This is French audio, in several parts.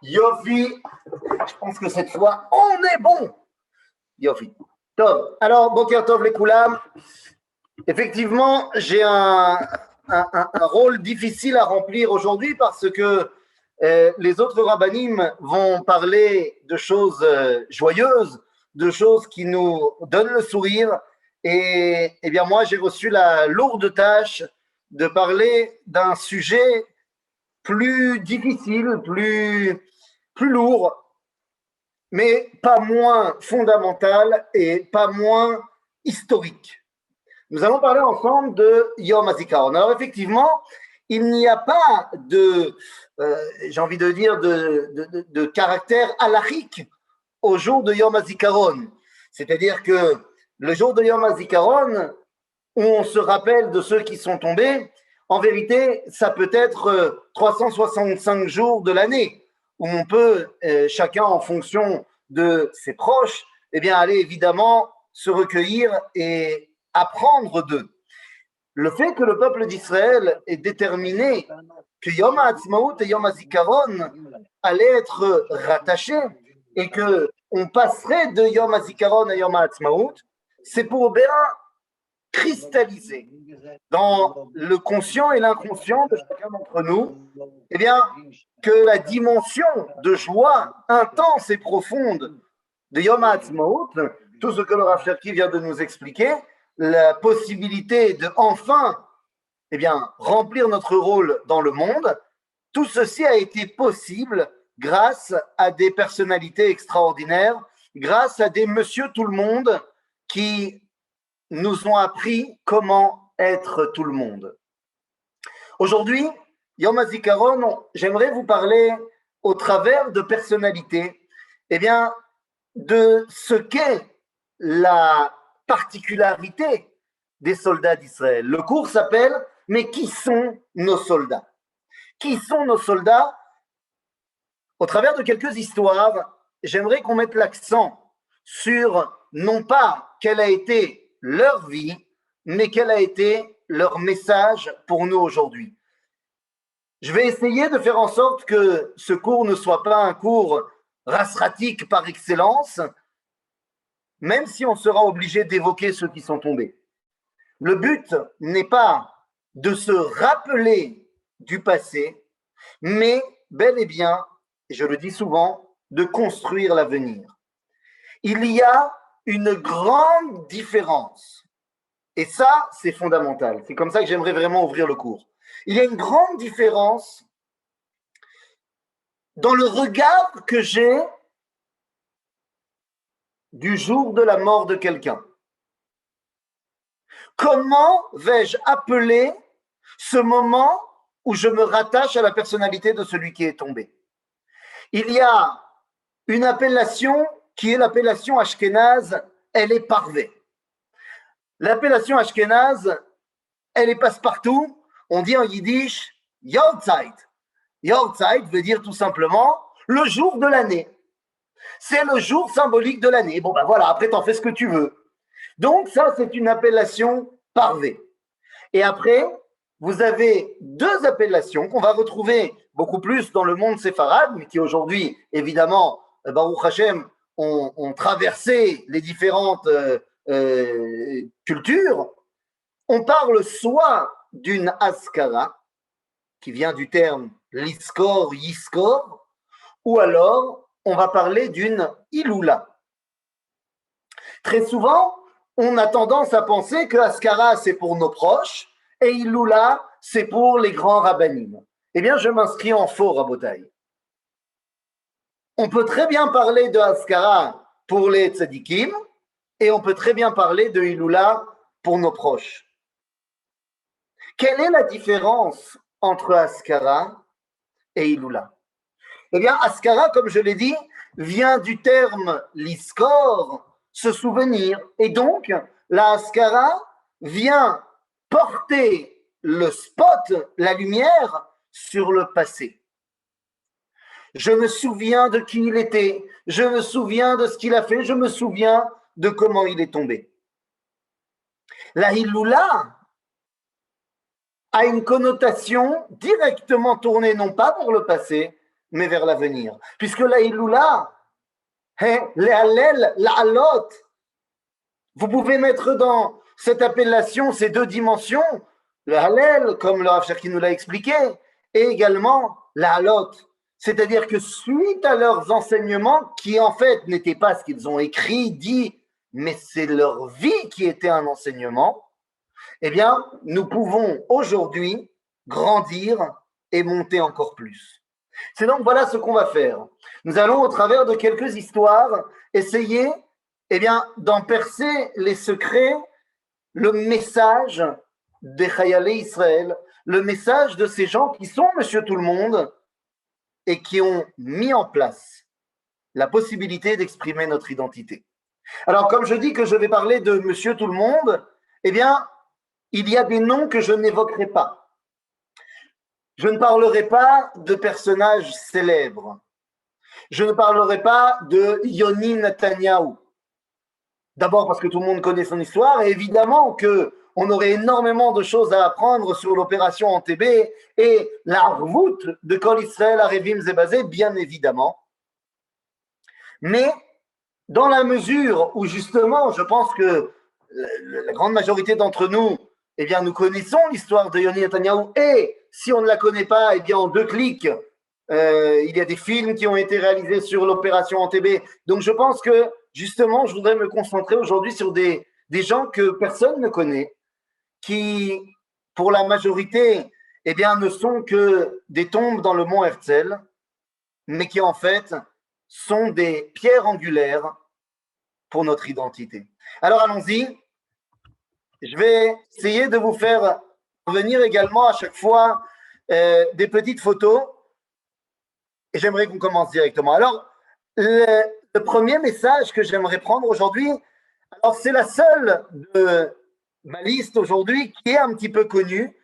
Yofi, je pense que cette fois, on est bon. Yofi. Tov. Alors, Boker Tov les Koulam. Effectivement, j'ai un rôle difficile à remplir aujourd'hui parce que les autres rabbinim vont parler de choses joyeuses, de choses qui nous donnent le sourire. Et bien moi, j'ai reçu la lourde tâche de parler d'un sujet plus difficile, plus lourd, mais pas moins fondamental et pas moins historique. Nous allons parler ensemble de Yom HaZikaron. Alors effectivement, il n'y a pas j'ai envie de dire, de caractère halachique au jour de Yom HaZikaron. C'est-à-dire que le jour de Yom HaZikaron, où on se rappelle de ceux qui sont tombés, en vérité, ça peut être 365 jours de l'année, où on peut, chacun en fonction de ses proches, eh bien, aller évidemment se recueillir et apprendre d'eux. Le fait que le peuple d'Israël ait déterminé que Yom HaAtzmaut et Yom HaZikaron allaient être rattachés et qu'on passerait de Yom HaZikaron à Yom HaAtzmaut, c'est pour bien cristalliser dans le conscient et l'inconscient de chacun d'entre nous, eh bien, que la dimension de joie intense et profonde de Yom HaAtzmaut, tout ce que le Rav Cherki vient de nous expliquer, la possibilité de enfin, eh bien, remplir notre rôle dans le monde, tout ceci a été possible grâce à des personnalités extraordinaires, grâce à des monsieur tout le monde qui nous ont appris comment être tout le monde. Aujourd'hui, Yom HaZikaron, j'aimerais vous parler au travers de personnalités, eh bien, de ce qu'est la particularité des soldats d'Israël. Le cours s'appelle « Mais qui sont nos soldats ?» Qui sont nos soldats? Au travers de quelques histoires, j'aimerais qu'on mette l'accent sur non pas quelle a été leur vie, mais quel a été leur message pour nous aujourd'hui. Je vais essayer de faire en sorte que ce cours ne soit pas un cours rasratique par excellence, même si on sera obligé d'évoquer ceux qui sont tombés. Le but n'est pas de se rappeler du passé, mais bel et bien, et je le dis souvent, de construire l'avenir. Il y a une grande différence, et ça, c'est fondamental. C'est comme ça que j'aimerais vraiment ouvrir le cours. Il y a une grande différence dans le regard que j'ai du jour de la mort de quelqu'un. Comment vais-je appeler ce moment où je me rattache à la personnalité de celui qui est tombé? Il y a une appellation qui est l'appellation ashkénaze, elle est parvée. L'appellation ashkénaze, elle est passe-partout. On dit en yiddish Yortzeit. Yortzeit veut dire tout simplement le jour de l'année. C'est le jour symbolique de l'année. Bon ben voilà, après t'en fais ce que tu veux. Donc ça, c'est une appellation parvée. Et après, vous avez deux appellations qu'on va retrouver beaucoup plus dans le monde séfarade, mais qui aujourd'hui, évidemment, Baruch Hashem, ont traversé les différentes cultures. On parle soit d'une askara, qui vient du terme liskor, yiskor, ou alors on va parler d'une iloula. Très souvent, on a tendance à penser que askara, c'est pour nos proches, et iloula, c'est pour les grands rabbinim. Eh bien, je m'inscris en faux, Rabotai. On peut très bien parler de askara pour les tzadikim, et on peut très bien parler de iloula pour nos proches. Quelle est la différence entre askara et iloula? Eh bien, askara, comme je l'ai dit, vient du terme liskor, se souvenir, et donc la askara vient porter le spot, la lumière, sur le passé. Je me souviens de qui il était, je me souviens de ce qu'il a fait, je me souviens de comment il est tombé. La Hiloula a une connotation directement tournée non pas vers le passé, mais vers l'avenir. Puisque la Iloula, les Hallel, la Halot, vous pouvez mettre dans cette appellation ces deux dimensions, le Hallel, comme le Rav Cherki nous l'a expliqué, et également la Halot. C'est-à-dire que suite à leurs enseignements, qui en fait n'étaient pas ce qu'ils ont écrit, dit, mais c'est leur vie qui était un enseignement, eh bien, nous pouvons aujourd'hui grandir et monter encore plus. C'est donc voilà ce qu'on va faire. Nous allons, au travers de quelques histoires, essayer eh bien, d'en percer les secrets, le message des Chayalei Israël, le message de ces gens qui sont Monsieur Tout-le-Monde et qui ont mis en place la possibilité d'exprimer notre identité. Alors, comme je dis que je vais parler de Monsieur Tout-le-Monde, eh bien, il y a des noms que je n'évoquerai pas. Je ne parlerai pas de personnages célèbres. Je ne parlerai pas de Yoni Netanyahu. D'abord parce que tout le monde connaît son histoire, et évidemment qu'on aurait énormément de choses à apprendre sur l'opération Entebbe et la route de Kol Israël à Revim Zebazé, bien évidemment. Mais dans la mesure où justement, je pense que la grande majorité d'entre nous, eh bien, nous connaissons l'histoire de Yoni Netanyahu, et si on ne la connaît pas, eh bien, en 2 clics, il y a des films qui ont été réalisés sur l'opération Entebbe. Donc, je pense que, justement, je voudrais me concentrer aujourd'hui sur des gens que personne ne connaît, qui, pour la majorité, eh bien, ne sont que des tombes dans le mont Herzl, mais qui, en fait, sont des pierres angulaires pour notre identité. Alors, allons-y. Je vais essayer de vous faire venir également à chaque fois des petites photos. Et j'aimerais qu'on commence directement. Alors, le premier message que j'aimerais prendre aujourd'hui, alors c'est la seule de ma liste aujourd'hui qui est un petit peu connue.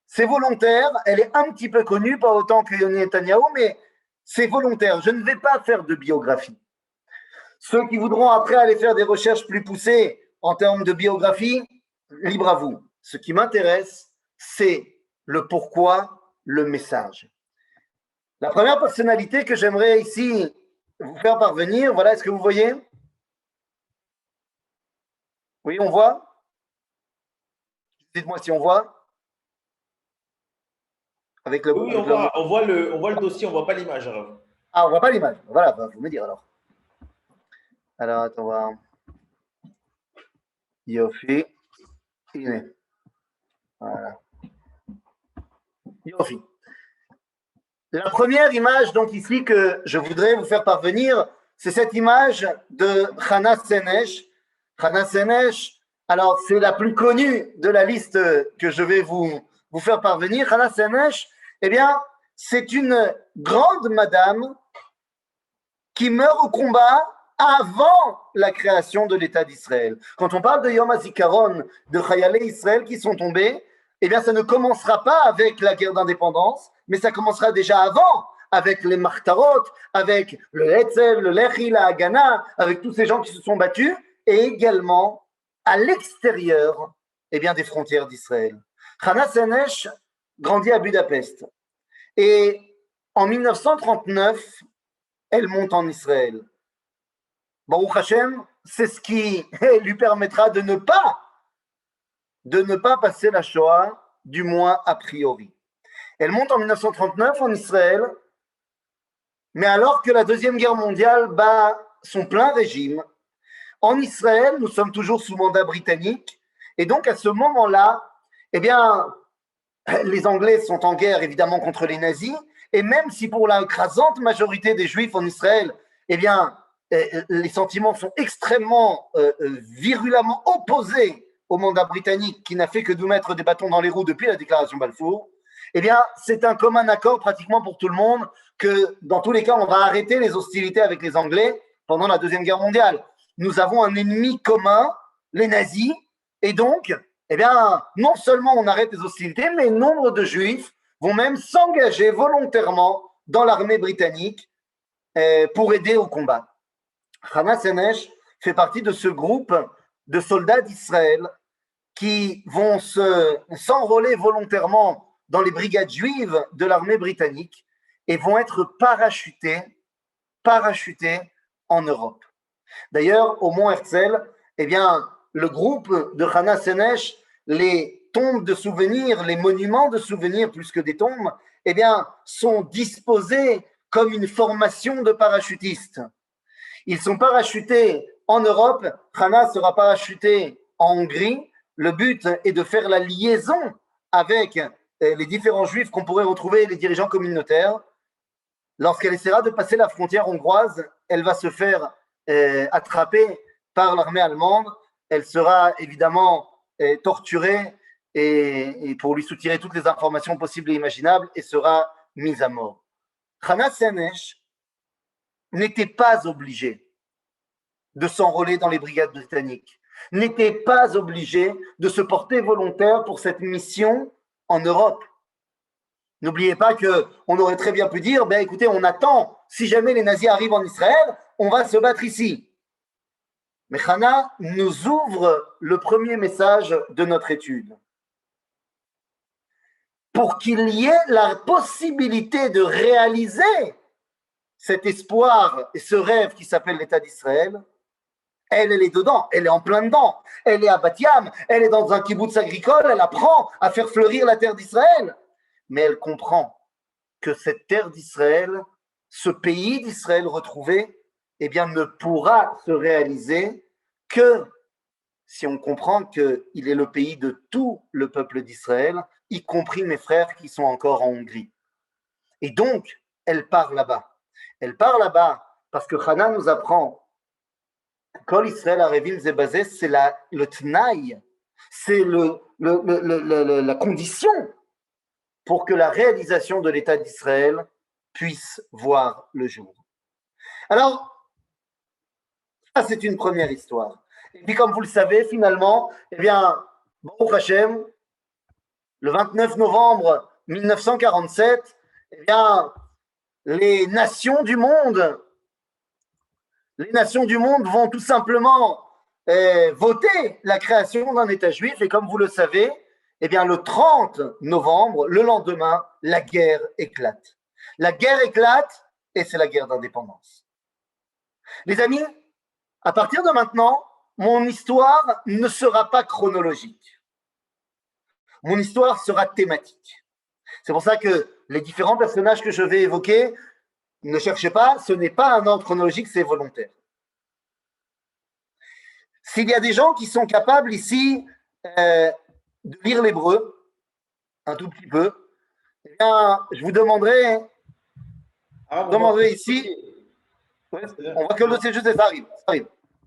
C'est volontaire, elle est un petit peu connue, pas autant que Yoni Netanyahu, mais c'est volontaire. Je ne vais pas faire de biographie. Ceux qui voudront après aller faire des recherches plus poussées en termes de biographie, libre à vous. Ce qui m'intéresse, c'est le pourquoi, le message. La première personnalité que j'aimerais ici vous faire parvenir, voilà, est-ce que vous voyez? Oui, on voit? Dites-moi si on voit. Avec le, oui, avec on voit le dossier, on ne voit pas l'image. Ah, on ne voit pas l'image. Voilà, bah, vous me dire alors. Alors, attends, on va. Yofi. Voilà. Yofi. La première image, donc ici, que je voudrais vous faire parvenir, c'est cette image de Chana Senesh. Chana Senesh, alors c'est la plus connue de la liste que je vais vous faire parvenir. Chana Senesh, eh bien, c'est une grande madame qui meurt au combat avant la création de l'État d'Israël. Quand on parle de Yom HaZikaron, de Chayalei Israël qui sont tombés, eh bien, ça ne commencera pas avec la guerre d'indépendance, mais ça commencera déjà avant, avec les Martarot, avec le Hetzel, le Lechi, la Haganah, avec tous ces gens qui se sont battus, et également à l'extérieur eh bien, des frontières d'Israël. Chana Senesh grandit à Budapest. Et en 1939, elle monte en Israël. Baruch Hashem, c'est ce qui lui permettra de ne pas passer la Shoah, du moins a priori. Elle monte en 1939 en Israël, mais alors que la Deuxième Guerre mondiale bat son plein régime, en Israël, nous sommes toujours sous mandat britannique, et donc à ce moment-là, eh bien, les Anglais sont en guerre évidemment contre les nazis, et même si pour l'écrasante majorité des Juifs en Israël, eh bien, les sentiments sont extrêmement virulemment opposés au mandat britannique qui n'a fait que nous mettre des bâtons dans les roues depuis la déclaration Balfour, eh bien, c'est un commun accord pratiquement pour tout le monde que dans tous les cas, on va arrêter les hostilités avec les Anglais pendant la Deuxième Guerre mondiale. Nous avons un ennemi commun, les nazis, et donc, eh bien, non seulement on arrête les hostilités, mais nombre de Juifs vont même s'engager volontairement dans l'armée britannique pour aider au combat. Chana Senesh fait partie de ce groupe de soldats d'Israël qui vont s'enrôler volontairement dans les brigades juives de l'armée britannique et vont être parachutés en Europe. D'ailleurs, au Mont Herzl, eh bien, le groupe de Hana Senesh, les tombes de souvenirs, les monuments de souvenirs plus que des tombes, eh bien, sont disposés comme une formation de parachutistes. Ils sont parachutés en Europe, Hana sera parachuté en Hongrie. Le but est de faire la liaison avec les différents juifs qu'on pourrait retrouver, les dirigeants communautaires. Lorsqu'elle essaiera de passer la frontière hongroise, elle va se faire attrapée par l'armée allemande. Elle sera évidemment torturée et pour lui soutirer toutes les informations possibles et imaginables et sera mise à mort. Hana Senesh n'était pas obligée de s'enrôler dans les brigades britanniques, n'était pas obligée de se porter volontaire pour cette mission en Europe. N'oubliez pas qu'on aurait très bien pu dire, ben écoutez, on attend, si jamais les nazis arrivent en Israël, on va se battre ici. Mais Hana nous ouvre le premier message de notre étude. Pour qu'il y ait la possibilité de réaliser cet espoir et ce rêve qui s'appelle l'État d'Israël, elle est dedans, elle est en plein dedans. Elle est à Bat Yam, elle est dans un kibbutz agricole, elle apprend à faire fleurir la terre d'Israël. Mais elle comprend que cette terre d'Israël, ce pays d'Israël retrouvé, eh bien, ne pourra se réaliser que si on comprend qu'il est le pays de tout le peuple d'Israël, y compris mes frères qui sont encore en Hongrie. Et donc, elle part là-bas. Elle part là-bas parce que Hana nous apprend Kol Israël Arevim Zebazé, c'est le tnaï, c'est la condition pour que la réalisation de l'État d'Israël puisse voir le jour. Alors, ça c'est une première histoire. Et puis comme vous le savez, finalement, eh bien, Baruch Hashem, le 29 novembre 1947, eh bien, les nations du monde vont tout simplement voter la création d'un État juif. Et comme vous le savez, eh bien, le 30 novembre, le lendemain, la guerre éclate. La guerre éclate et c'est la guerre d'indépendance. Les amis, à partir de maintenant, mon histoire ne sera pas chronologique. Mon histoire sera thématique. C'est pour ça que les différents personnages que je vais évoquer, ne cherchez pas, ce n'est pas un ordre chronologique, c'est volontaire. S'il y a des gens qui sont capables ici de lire l'hébreu, un tout petit peu, eh bien, je vous demanderai ici, ouais, on voit que le c'est juste, ça arrive,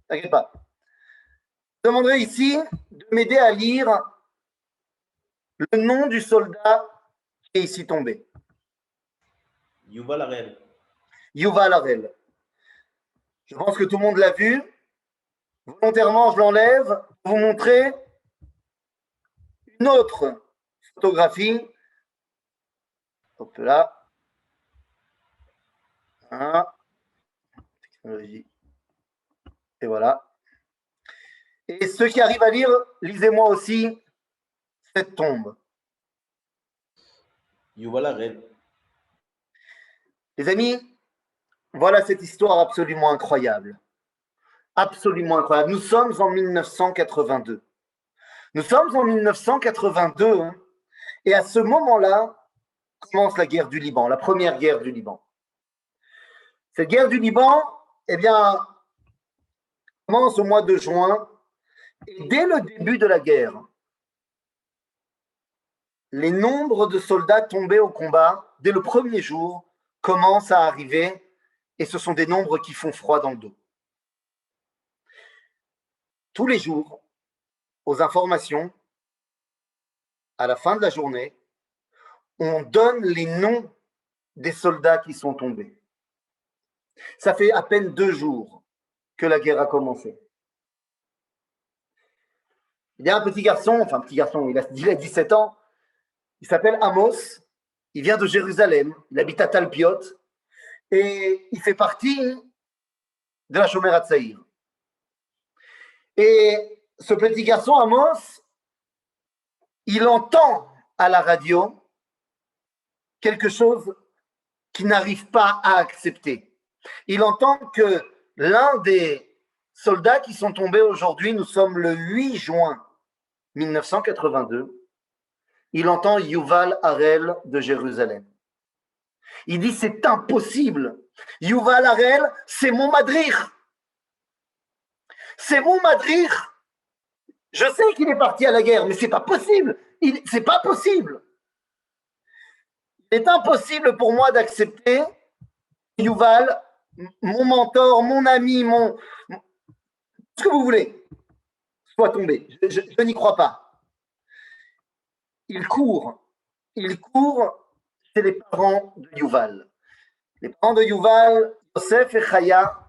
t'inquiète pas. Je demanderai ici de m'aider à lire le nom du soldat qui est ici tombé. Yuval Harel. Yuval Harel. Je pense que tout le monde l'a vu. Volontairement, je l'enlève pour vous montrer une autre photographie. Hop là. Technologie. Et voilà. Et ceux qui arrivent à lire, lisez-moi aussi cette tombe. Yuval Harel. Les amis, voilà cette histoire absolument incroyable. Absolument incroyable. Nous sommes en 1982. Nous sommes en 1982, hein, et à ce moment-là, commence la guerre du Liban, la première guerre du Liban. Cette guerre du Liban, eh bien, commence au mois de juin, et dès le début de la guerre, les nombres de soldats tombés au combat, dès le premier jour, commencent à arriver, et ce sont des nombres qui font froid dans le dos. Tous les jours, aux informations, à la fin de la journée, on donne les noms des soldats qui sont tombés. Ça fait à peine 2 jours que la guerre a commencé. Il y a un petit garçon, il a 17 ans, il s'appelle Amos, il vient de Jérusalem, il habite à Talpiot, et il fait partie de la Shomer HaTzaïr. Et ce petit garçon, Amos, il entend à la radio quelque chose qu'il n'arrive pas à accepter. Il entend que l'un des soldats qui sont tombés aujourd'hui, nous sommes le 8 juin 1982, il entend Yuval Harel de Jérusalem. Il dit, c'est impossible. Yuval Harel, c'est mon madrire. C'est mon madrire. Je sais qu'il est parti à la guerre, mais c'est pas possible. C'est pas possible. Il est impossible pour moi d'accepter Yuval, mon mentor, mon ami, ce que vous voulez, soit tombé. Je n'y crois pas. Il court chez les parents de Yuval. Les parents de Yuval, Yosef et Chaya,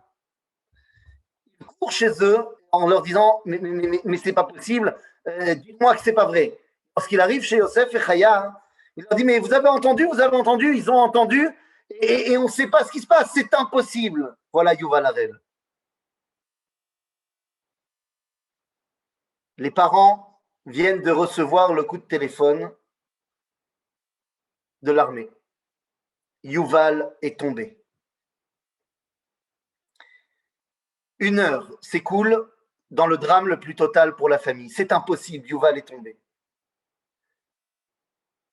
ils courent chez eux en leur disant mais c'est pas possible, dites-moi que c'est pas vrai. Lorsqu'il arrive chez Yosef et Chaya, il leur dit mais vous avez entendu, ils ont entendu et on ne sait pas ce qui se passe, c'est impossible. Voilà Yuval Harel. Les parents viennent de recevoir le coup de téléphone de l'armée. Yuval est tombé. 1 heure s'écoule dans le drame le plus total pour la famille. C'est impossible, Yuval est tombé.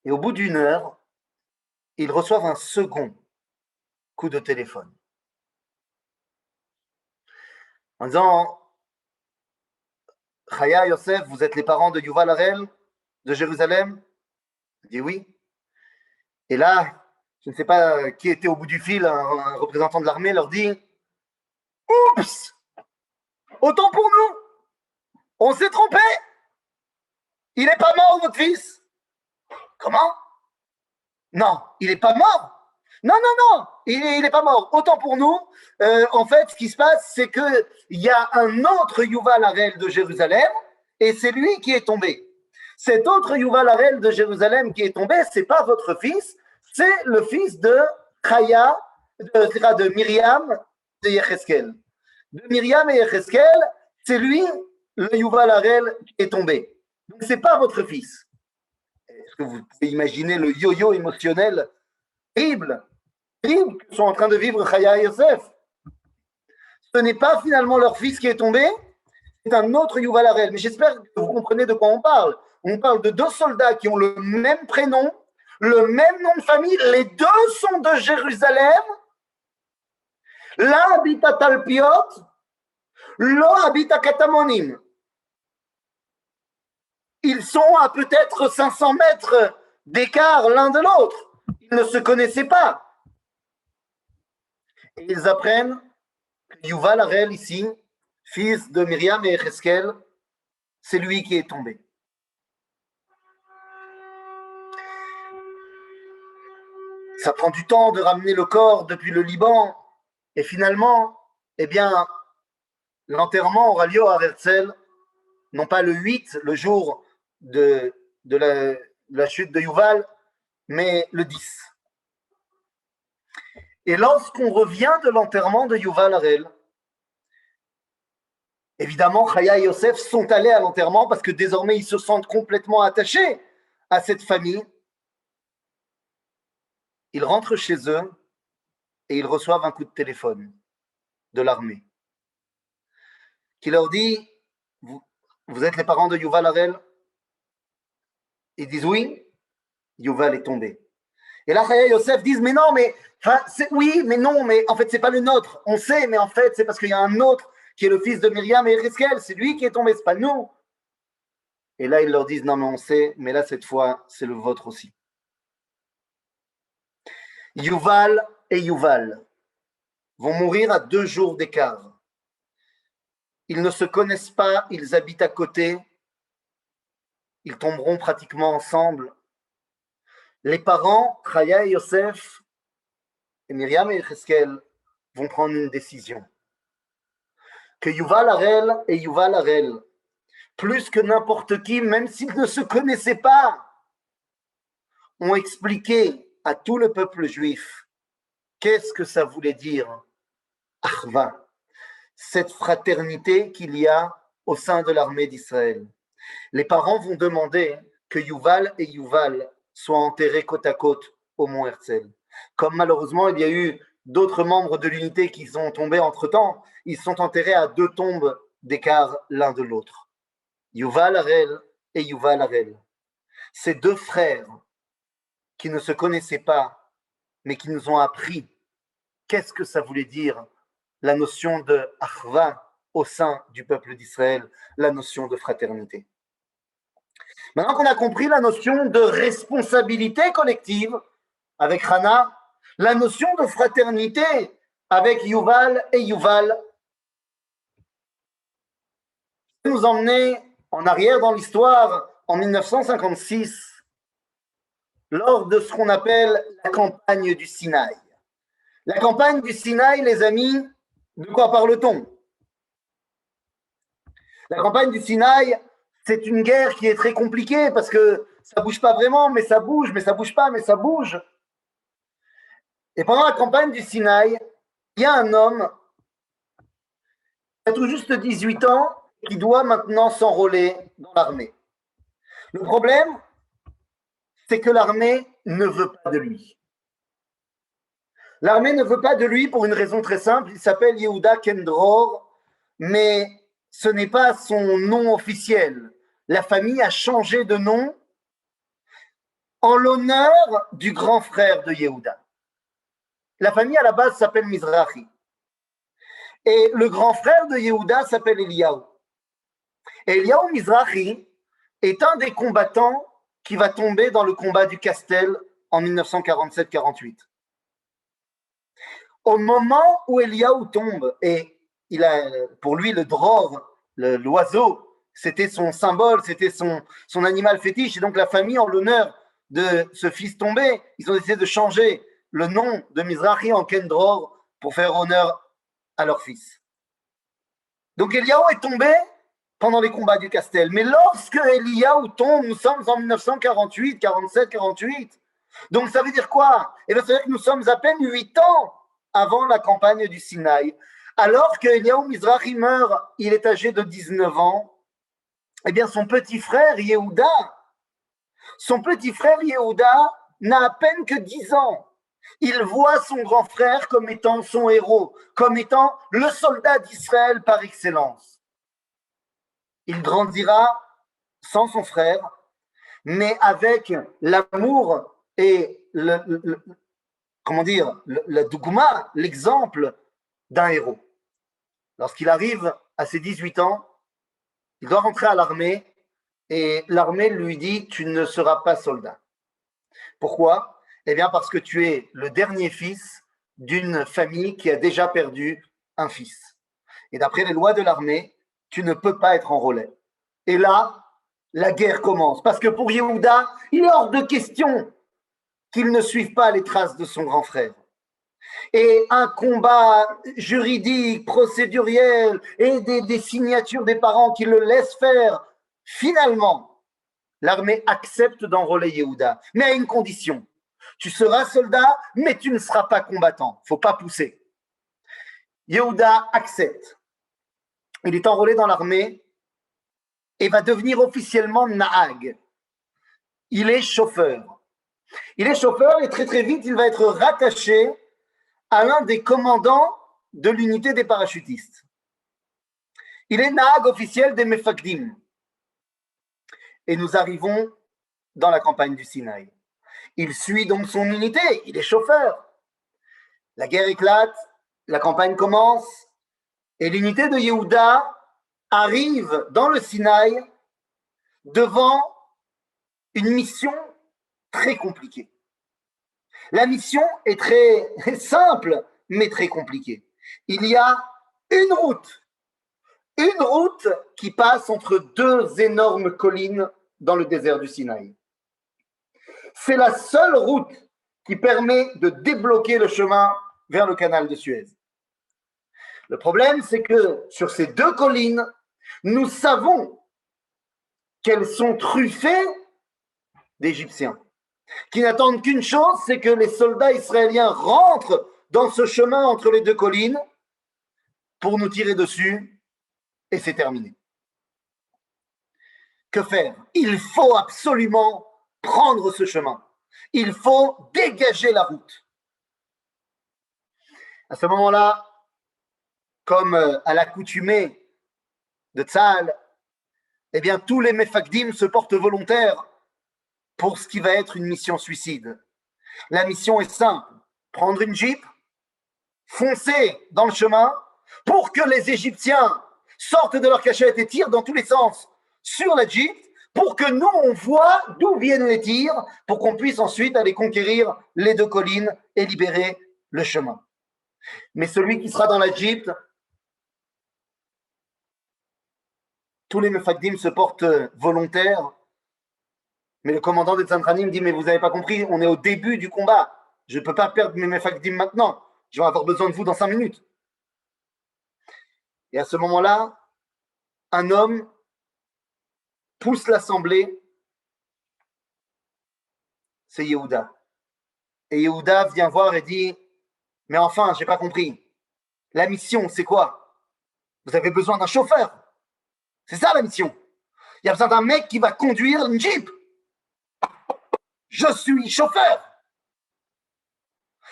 Et au bout d'1 heure, ils reçoivent un second coup de téléphone. En disant, Chaya, Yosef, vous êtes les parents de Yuval Harel de Jérusalem? Il dit oui. Et là, je ne sais pas qui était au bout du fil, un représentant de l'armée leur dit, oups, autant pour nous, on s'est trompé, il n'est pas mort votre fils. Comment? Non, il n'est pas mort. Non, il n'est pas mort. Autant pour nous, en fait, ce qui se passe, c'est qu'il y a un autre Yuval Harel de Jérusalem et c'est lui qui est tombé. Cet autre Yuval Harel de Jérusalem qui est tombé, ce n'est pas votre fils, c'est le fils de Chaya, de Myriam, de Yecheskel. De Myriam et Yecheskel, c'est lui, le Yuval Harel, qui est tombé. Donc, ce n'est pas votre fils. Est-ce que vous pouvez imaginer le yo-yo émotionnel terrible que sont en train de vivre Chaya et Yosef? Ce n'est pas finalement leur fils qui est tombé, c'est un autre Yuval Harel. Mais j'espère que vous comprenez de quoi on parle. On parle de 2 soldats qui ont le même prénom, le même nom de famille, les 2 sont de Jérusalem. L'un habite à Talpiot, l'autre habite à Katamonim. Ils sont à peut-être 500 mètres d'écart l'un de l'autre. Ils ne se connaissaient pas. Et ils apprennent que Yuval Harel ici, fils de Myriam et Yecheskel, c'est lui qui est tombé. Ça prend du temps de ramener le corps depuis le Liban. Et finalement, eh bien, l'enterrement aura lieu à Herzl, non pas le 8, le jour de la chute de Yuval, mais le 10. Et lorsqu'on revient de l'enterrement de Yuval Harel, évidemment, Chaya et Yosef sont allés à l'enterrement parce que désormais, ils se sentent complètement attachés à cette famille. Ils rentrent chez eux et ils reçoivent un coup de téléphone de l'armée qui leur dit, vous êtes les parents de Yuval Harel? Ils disent oui, Yuval est tombé. Et là, Chaya et Yosef disent, mais non, mais oui, mais non, mais en fait, c'est pas le nôtre. On sait, mais en fait, c'est parce qu'il y a un autre qui est le fils de Myriam et Yecheskel. C'est lui qui est tombé, c'est pas nous. Et là, ils leur disent, non, mais on sait, mais là, cette fois, c'est le vôtre aussi. Yuval et Yuval vont mourir à 2 jours d'écart. Ils ne se connaissent pas, ils habitent à côté. Ils tomberont pratiquement ensemble. Les parents, Chaya et Yosef, et Myriam et Yecheskel, vont prendre une décision. Que Yuval Harel et Yuval Harel, plus que n'importe qui, même s'ils ne se connaissaient pas, ont expliqué à tout le peuple juif qu'est-ce que ça voulait dire Achva, cette fraternité qu'il y a au sein de l'armée d'Israël. Les parents vont demander que Yuval et Yuval soient enterrés côte à côte au mont Herzl. Comme malheureusement, il y a eu d'autres membres de l'unité qui sont tombés entre-temps, ils sont enterrés à 2 tombes d'écart l'un de l'autre. Yuval Harel et Yuval Harel. Ces 2 frères qui ne se connaissaient pas, mais qui nous ont appris qu'est-ce que ça voulait dire la notion de Achva au sein du peuple d'Israël, la notion de fraternité. Maintenant qu'on a compris la notion de responsabilité collective avec Hana, la notion de fraternité avec Yuval et Yuval, nous emmener en arrière dans l'histoire en 1956, lors de ce qu'on appelle la campagne du Sinaï. La campagne du Sinaï, les amis, de quoi parle-t-on? La campagne du Sinaï, c'est une guerre qui est très compliquée parce que ça bouge pas vraiment, mais ça bouge, mais ça bouge pas, mais ça bouge. Et pendant la campagne du Sinaï, il y a un homme qui a tout juste 18 ans qui doit maintenant s'enrôler dans l'armée. Le problème, c'est que l'armée ne veut pas de lui. L'armée ne veut pas de lui pour une raison très simple. Il s'appelle Yehuda Kendror, mais ce n'est pas son nom officiel. La famille a changé de nom en l'honneur du grand frère de Yehuda. La famille à la base s'appelle Mizrahi. Et le grand frère de Yehuda s'appelle Eliyahu. Et Eliyahu Mizrahi est un des combattants qui va tomber dans le combat du Castel en 1947-48. Au moment où Eliyahu tombe, et il a pour lui le dror, l'oiseau, c'était son symbole, c'était son animal fétiche, et donc la famille, en l'honneur de ce fils tombé, ils ont décidé de changer le nom de Mizrahi en Kendror pour faire honneur à leur fils. Donc Eliyahu est tombé pendant les combats du Castel. Mais lorsque Eliyahu tombe, nous sommes en 1948, 47, 48. Donc ça veut dire quoi? Eh bien, ça veut dire que nous sommes à peine 8 ans avant la campagne du Sinaï. Alors que Eliyahu Mizrahi meurt, il est âgé de 19 ans. Eh bien, son petit frère Yehuda n'a à peine que 10 ans. Il voit son grand frère comme étant son héros, comme étant le soldat d'Israël par excellence. Il grandira sans son frère, mais avec l'amour et le dougma, l'exemple d'un héros. Lorsqu'il arrive à ses 18 ans, il doit rentrer à l'armée et l'armée lui dit « Tu ne seras pas soldat ». Pourquoi? Eh bien parce que tu es le dernier fils d'une famille qui a déjà perdu un fils. Et d'après les lois de l'armée, tu ne peux pas être enrôlé. Et là, la guerre commence. Parce que pour Yehuda, il est hors de question qu'il ne suive pas les traces de son grand frère. Et un combat juridique, procéduriel, et des signatures des parents qui le laissent faire, finalement, l'armée accepte d'enrôler Yehuda, mais à une condition. Tu seras soldat, mais tu ne seras pas combattant. Il ne faut pas pousser. Yehuda accepte. Il est enrôlé dans l'armée et va devenir officiellement Nahag. Il est chauffeur. Il est chauffeur et très très vite, il va être rattaché à l'un des commandants de l'unité des parachutistes. Il est Nahag officiel des Mefakdim. Et nous arrivons dans la campagne du Sinaï. Il suit donc son unité, il est chauffeur. La guerre éclate, la campagne commence, et l'unité de Yehuda arrive dans le Sinaï devant une mission très compliquée. La mission est très simple, mais très compliquée. Il y a une route qui passe entre 2 énormes collines dans le désert du Sinaï. C'est la seule route qui permet de débloquer le chemin vers le canal de Suez. Le problème, c'est que sur ces 2 collines, nous savons qu'elles sont truffées d'Égyptiens, qui n'attendent qu'une chose, c'est que les soldats israéliens rentrent dans ce chemin entre les 2 collines pour nous tirer dessus, et c'est terminé. Que faire? Il faut absolument prendre ce chemin. Il faut dégager la route. À ce moment-là, comme à l'accoutumée de Tzahal, eh bien, tous les Mefakdim se portent volontaires pour ce qui va être une mission suicide. La mission est simple, prendre une jeep, foncer dans le chemin pour que les Égyptiens sortent de leur cachette et tirent dans tous les sens sur la jeep pour que nous, on voit d'où viennent les tirs pour qu'on puisse ensuite aller conquérir les deux collines et libérer le chemin. Mais celui qui sera dans la jeep, tous les Mefakdim se portent volontaires. Mais le commandant des Tzantranim dit, mais vous n'avez pas compris, on est au début du combat. Je ne peux pas perdre mes Mefakdim maintenant. Je vais avoir besoin de vous dans 5 minutes. Et à ce moment-là, un homme pousse l'assemblée, c'est Yehuda. Et Yehuda vient voir et dit, mais enfin, je n'ai pas compris. La mission, c'est quoi? Vous avez besoin d'un chauffeur. C'est ça la mission. Il y a besoin d'un mec qui va conduire une jeep. Je suis chauffeur.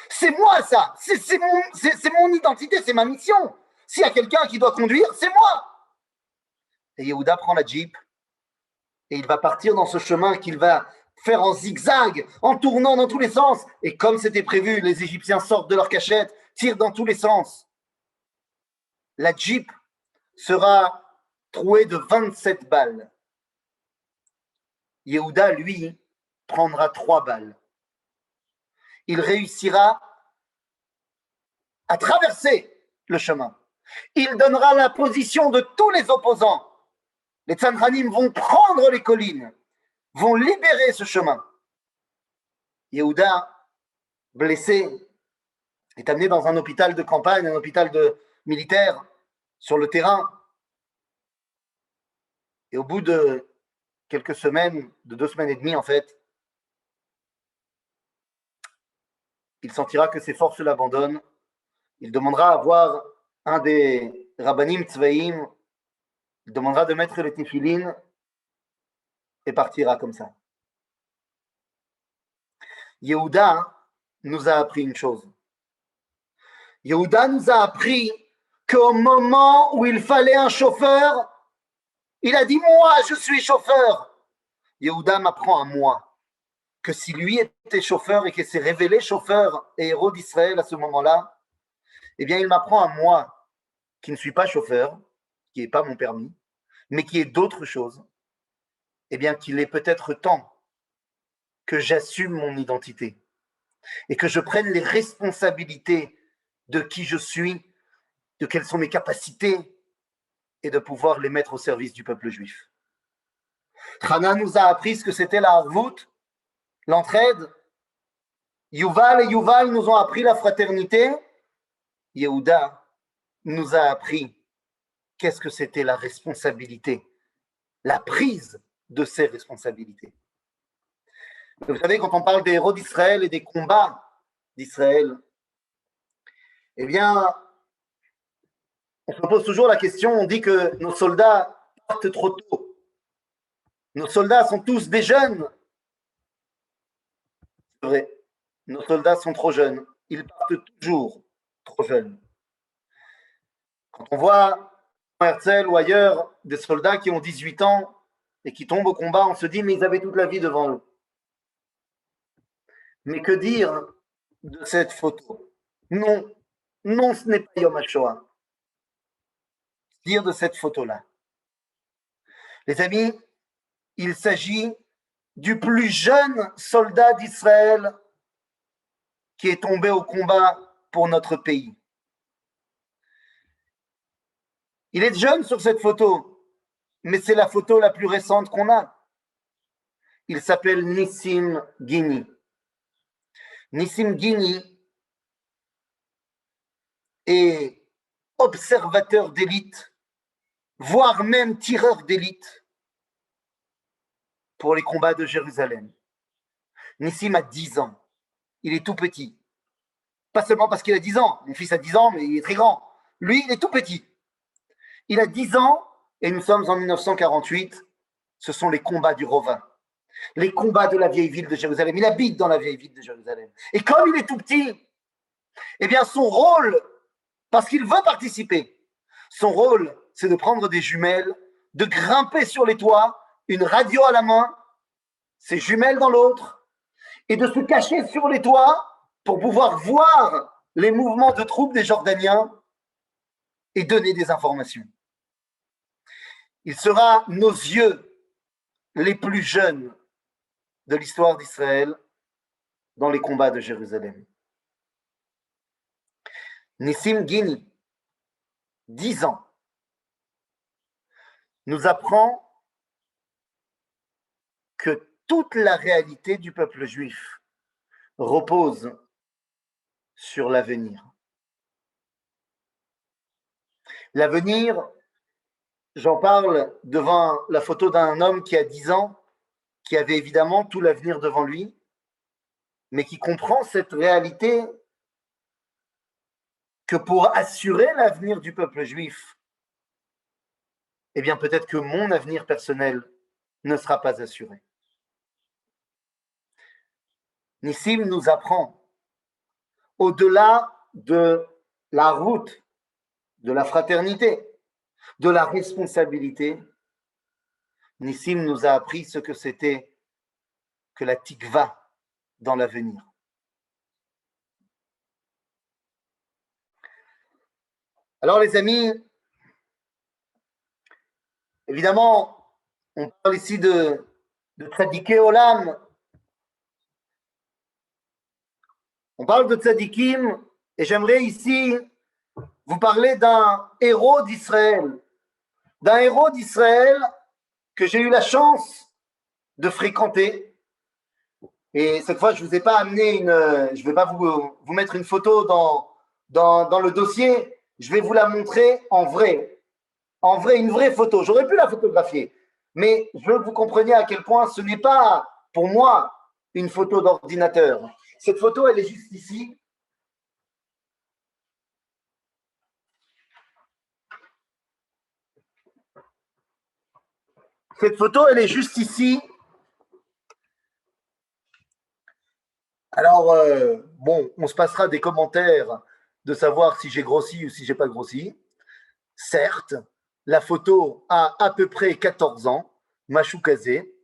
C'est moi ça. C'est mon identité, c'est ma mission. S'il y a quelqu'un qui doit conduire, c'est moi. Et Yehuda prend la jeep et il va partir dans ce chemin qu'il va faire en zigzag, en tournant dans tous les sens. Et comme c'était prévu, les Égyptiens sortent de leur cachette, tirent dans tous les sens. La jeep sera trouée de 27 balles. Yehuda, lui, prendra 3 balles. Il réussira à traverser le chemin. Il donnera la position de tous les opposants. Les Tzantranim vont prendre les collines, vont libérer ce chemin. Yehuda, blessé, est amené dans un hôpital de campagne, un hôpital militaire, sur le terrain. Et au bout de quelques semaines, de 2 semaines et demie en fait, il sentira que ses forces l'abandonnent. Il demandera à voir un des rabbanim tzvaïm. Il demandera de mettre les téphilines et partira comme ça. Yehuda nous a appris une chose. Yehuda nous a appris qu'au moment où il fallait un chauffeur, il a dit « Moi, je suis chauffeur ». Yehuda m'apprend à moi que si lui était chauffeur et qu'il s'est révélé chauffeur et héros d'Israël à ce moment-là, eh bien, il m'apprend à moi, qui ne suis pas chauffeur, qui n'ai pas mon permis, mais qui est d'autres choses, eh bien, qu'il est peut-être temps que j'assume mon identité et que je prenne les responsabilités de qui je suis, de quelles sont mes capacités et de pouvoir les mettre au service du peuple juif. Hana nous a appris ce que c'était la harvout, l'entraide. Yuval et Yuval nous ont appris la fraternité. Yehuda nous a appris qu'est-ce que c'était la responsabilité, la prise de ces responsabilités. Vous savez, quand on parle des héros d'Israël et des combats d'Israël, eh bien, on se pose toujours la question, on dit que nos soldats partent trop tôt. Nos soldats sont tous des jeunes. C'est vrai, nos soldats sont trop jeunes. Ils partent toujours trop jeunes. Quand on voit à Herzl ou ailleurs des soldats qui ont 18 ans et qui tombent au combat, on se dit, mais ils avaient toute la vie devant eux. Mais que dire de cette photo? Non, non, ce n'est pas Yom HaShoah. Dire de cette photo-là. Les amis, il s'agit du plus jeune soldat d'Israël qui est tombé au combat pour notre pays. Il est jeune sur cette photo, mais c'est la photo la plus récente qu'on a. Il s'appelle Nissim Gini. Nissim Gini est observateur d'élite, voire même tireur d'élite pour les combats de Jérusalem. Nissim a 10 ans. Il est tout petit. Pas seulement parce qu'il a 10 ans. Mon fils a 10 ans, mais il est très grand. Lui, il est tout petit. Il a 10 ans et nous sommes en 1948. Ce sont les combats du Rovin. Les combats de la vieille ville de Jérusalem. Il habite dans la vieille ville de Jérusalem. Et comme il est tout petit, Eh bien, son rôle, parce qu'il veut participer, son rôle, c'est de prendre des jumelles, de grimper sur les toits, une radio à la main, ses jumelles dans l'autre, et de se cacher sur les toits pour pouvoir voir les mouvements de troupes des Jordaniens et donner des informations. Il sera nos yeux les plus jeunes de l'histoire d'Israël dans les combats de Jérusalem. Nissim Gini, 10 ans, nous apprend que toute la réalité du peuple juif repose sur l'avenir. L'avenir, j'en parle devant la photo d'un homme qui a 10 ans, qui avait évidemment tout l'avenir devant lui, mais qui comprend cette réalité que pour assurer l'avenir du peuple juif, eh bien peut-être que mon avenir personnel ne sera pas assuré. Nissim nous apprend, au-delà de la route, de la fraternité, de la responsabilité, Nissim nous a appris ce que c'était que la tikva dans l'avenir. Alors les amis, évidemment, on parle ici de tzadiké olam. On parle de tzadikim et j'aimerais ici vous parler d'un héros d'Israël. D'un héros d'Israël que j'ai eu la chance de fréquenter. Et cette fois, je ne vous ai pas amené je ne vais pas vous mettre une photo dans le dossier. Je vais vous la montrer en vrai. En vrai, une vraie photo. J'aurais pu la photographier. Mais je veux que vous compreniez à quel point ce n'est pas, pour moi, une photo d'ordinateur. Cette photo, elle est juste ici. Cette photo, elle est juste ici. Alors, bon, on se passera des commentaires de savoir si j'ai grossi ou si j'ai pas grossi. Certes, la photo a à peu près 14 ans, Machou Kazé.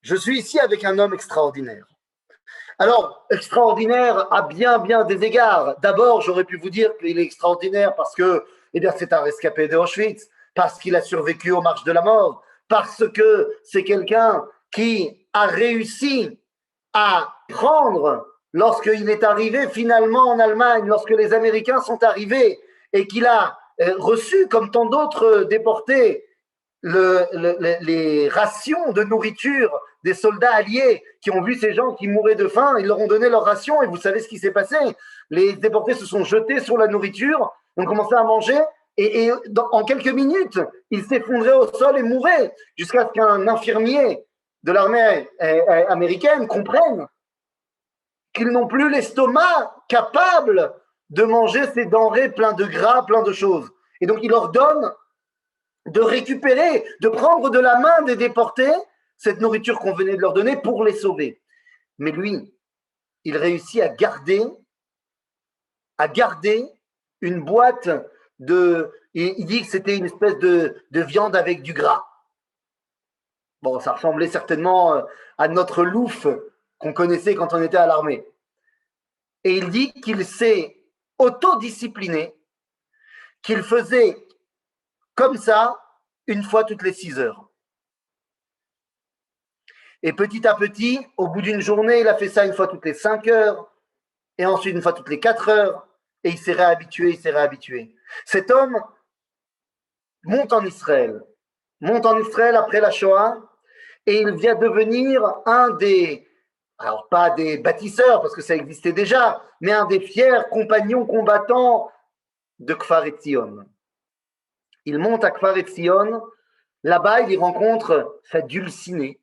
Je suis ici avec un homme extraordinaire. Alors, extraordinaire à bien des égards. D'abord, j'aurais pu vous dire qu'il est extraordinaire parce que, eh bien, c'est un rescapé de Auschwitz, parce qu'il a survécu aux marches de la mort, parce que c'est quelqu'un qui a réussi à prendre, lorsqu'il est arrivé finalement en Allemagne, lorsque les Américains sont arrivés et qu'il a reçu, comme tant d'autres déportés, les rations de nourriture des soldats alliés qui ont vu ces gens qui mouraient de faim, ils leur ont donné leurs rations et vous savez ce qui s'est passé. Les déportés se sont jetés sur la nourriture, ont commencé à manger et en quelques minutes, ils s'effondraient au sol et mouraient jusqu'à ce qu'un infirmier de l'armée américaine comprenne qu'ils n'ont plus l'estomac capable de manger ces denrées pleines de gras, plein de choses. Et donc il leur donne de récupérer, de prendre de la main des déportés cette nourriture qu'on venait de leur donner pour les sauver. Mais lui, il réussit à garder une boîte de... Il dit que c'était une espèce de viande avec du gras. Bon, ça ressemblait certainement à notre louf qu'on connaissait quand on était à l'armée. Et il dit qu'il s'est autodiscipliné, qu'il faisait comme ça une fois toutes les 6 heures. Et petit à petit, au bout d'une journée, il a fait ça une fois toutes les 5 heures, et ensuite une fois toutes les 4 heures, et il s'est réhabitué. Cet homme monte en Israël après la Shoah, et il vient devenir un des, alors pas des bâtisseurs, parce que ça existait déjà, mais un des fiers compagnons combattants de Kfar Etzion. Il monte à Kfar Etzion, là-bas il y rencontre sa dulcinée.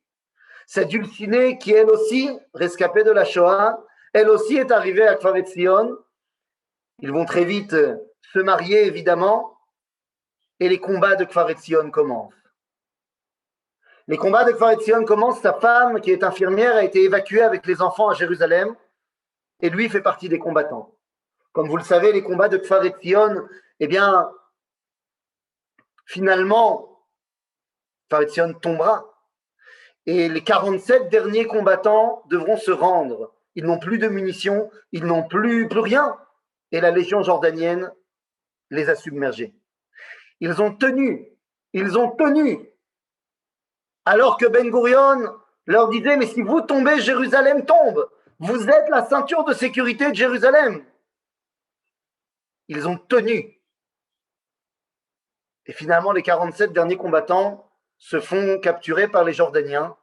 Sa dulcinée qui elle aussi, rescapée de la Shoah, elle aussi est arrivée à Kfar Etzion. Ils vont très vite se marier évidemment, et les combats de Kfar Etzion commencent. Les combats de Kfar Etzion commencent, sa femme qui est infirmière a été évacuée avec les enfants à Jérusalem, et lui fait partie des combattants. Comme vous le savez, les combats de Kfar Etzion, eh bien, finalement, Kfar Etzion tombera. Et les 47 derniers combattants devront se rendre. Ils n'ont plus de munitions, ils n'ont plus rien. Et la légion jordanienne les a submergés. Ils ont tenu. Alors que Ben Gurion leur disait, mais si vous tombez, Jérusalem tombe. Vous êtes la ceinture de sécurité de Jérusalem. Ils ont tenu. Et finalement, les 47 derniers combattants se font capturer par les Jordaniens.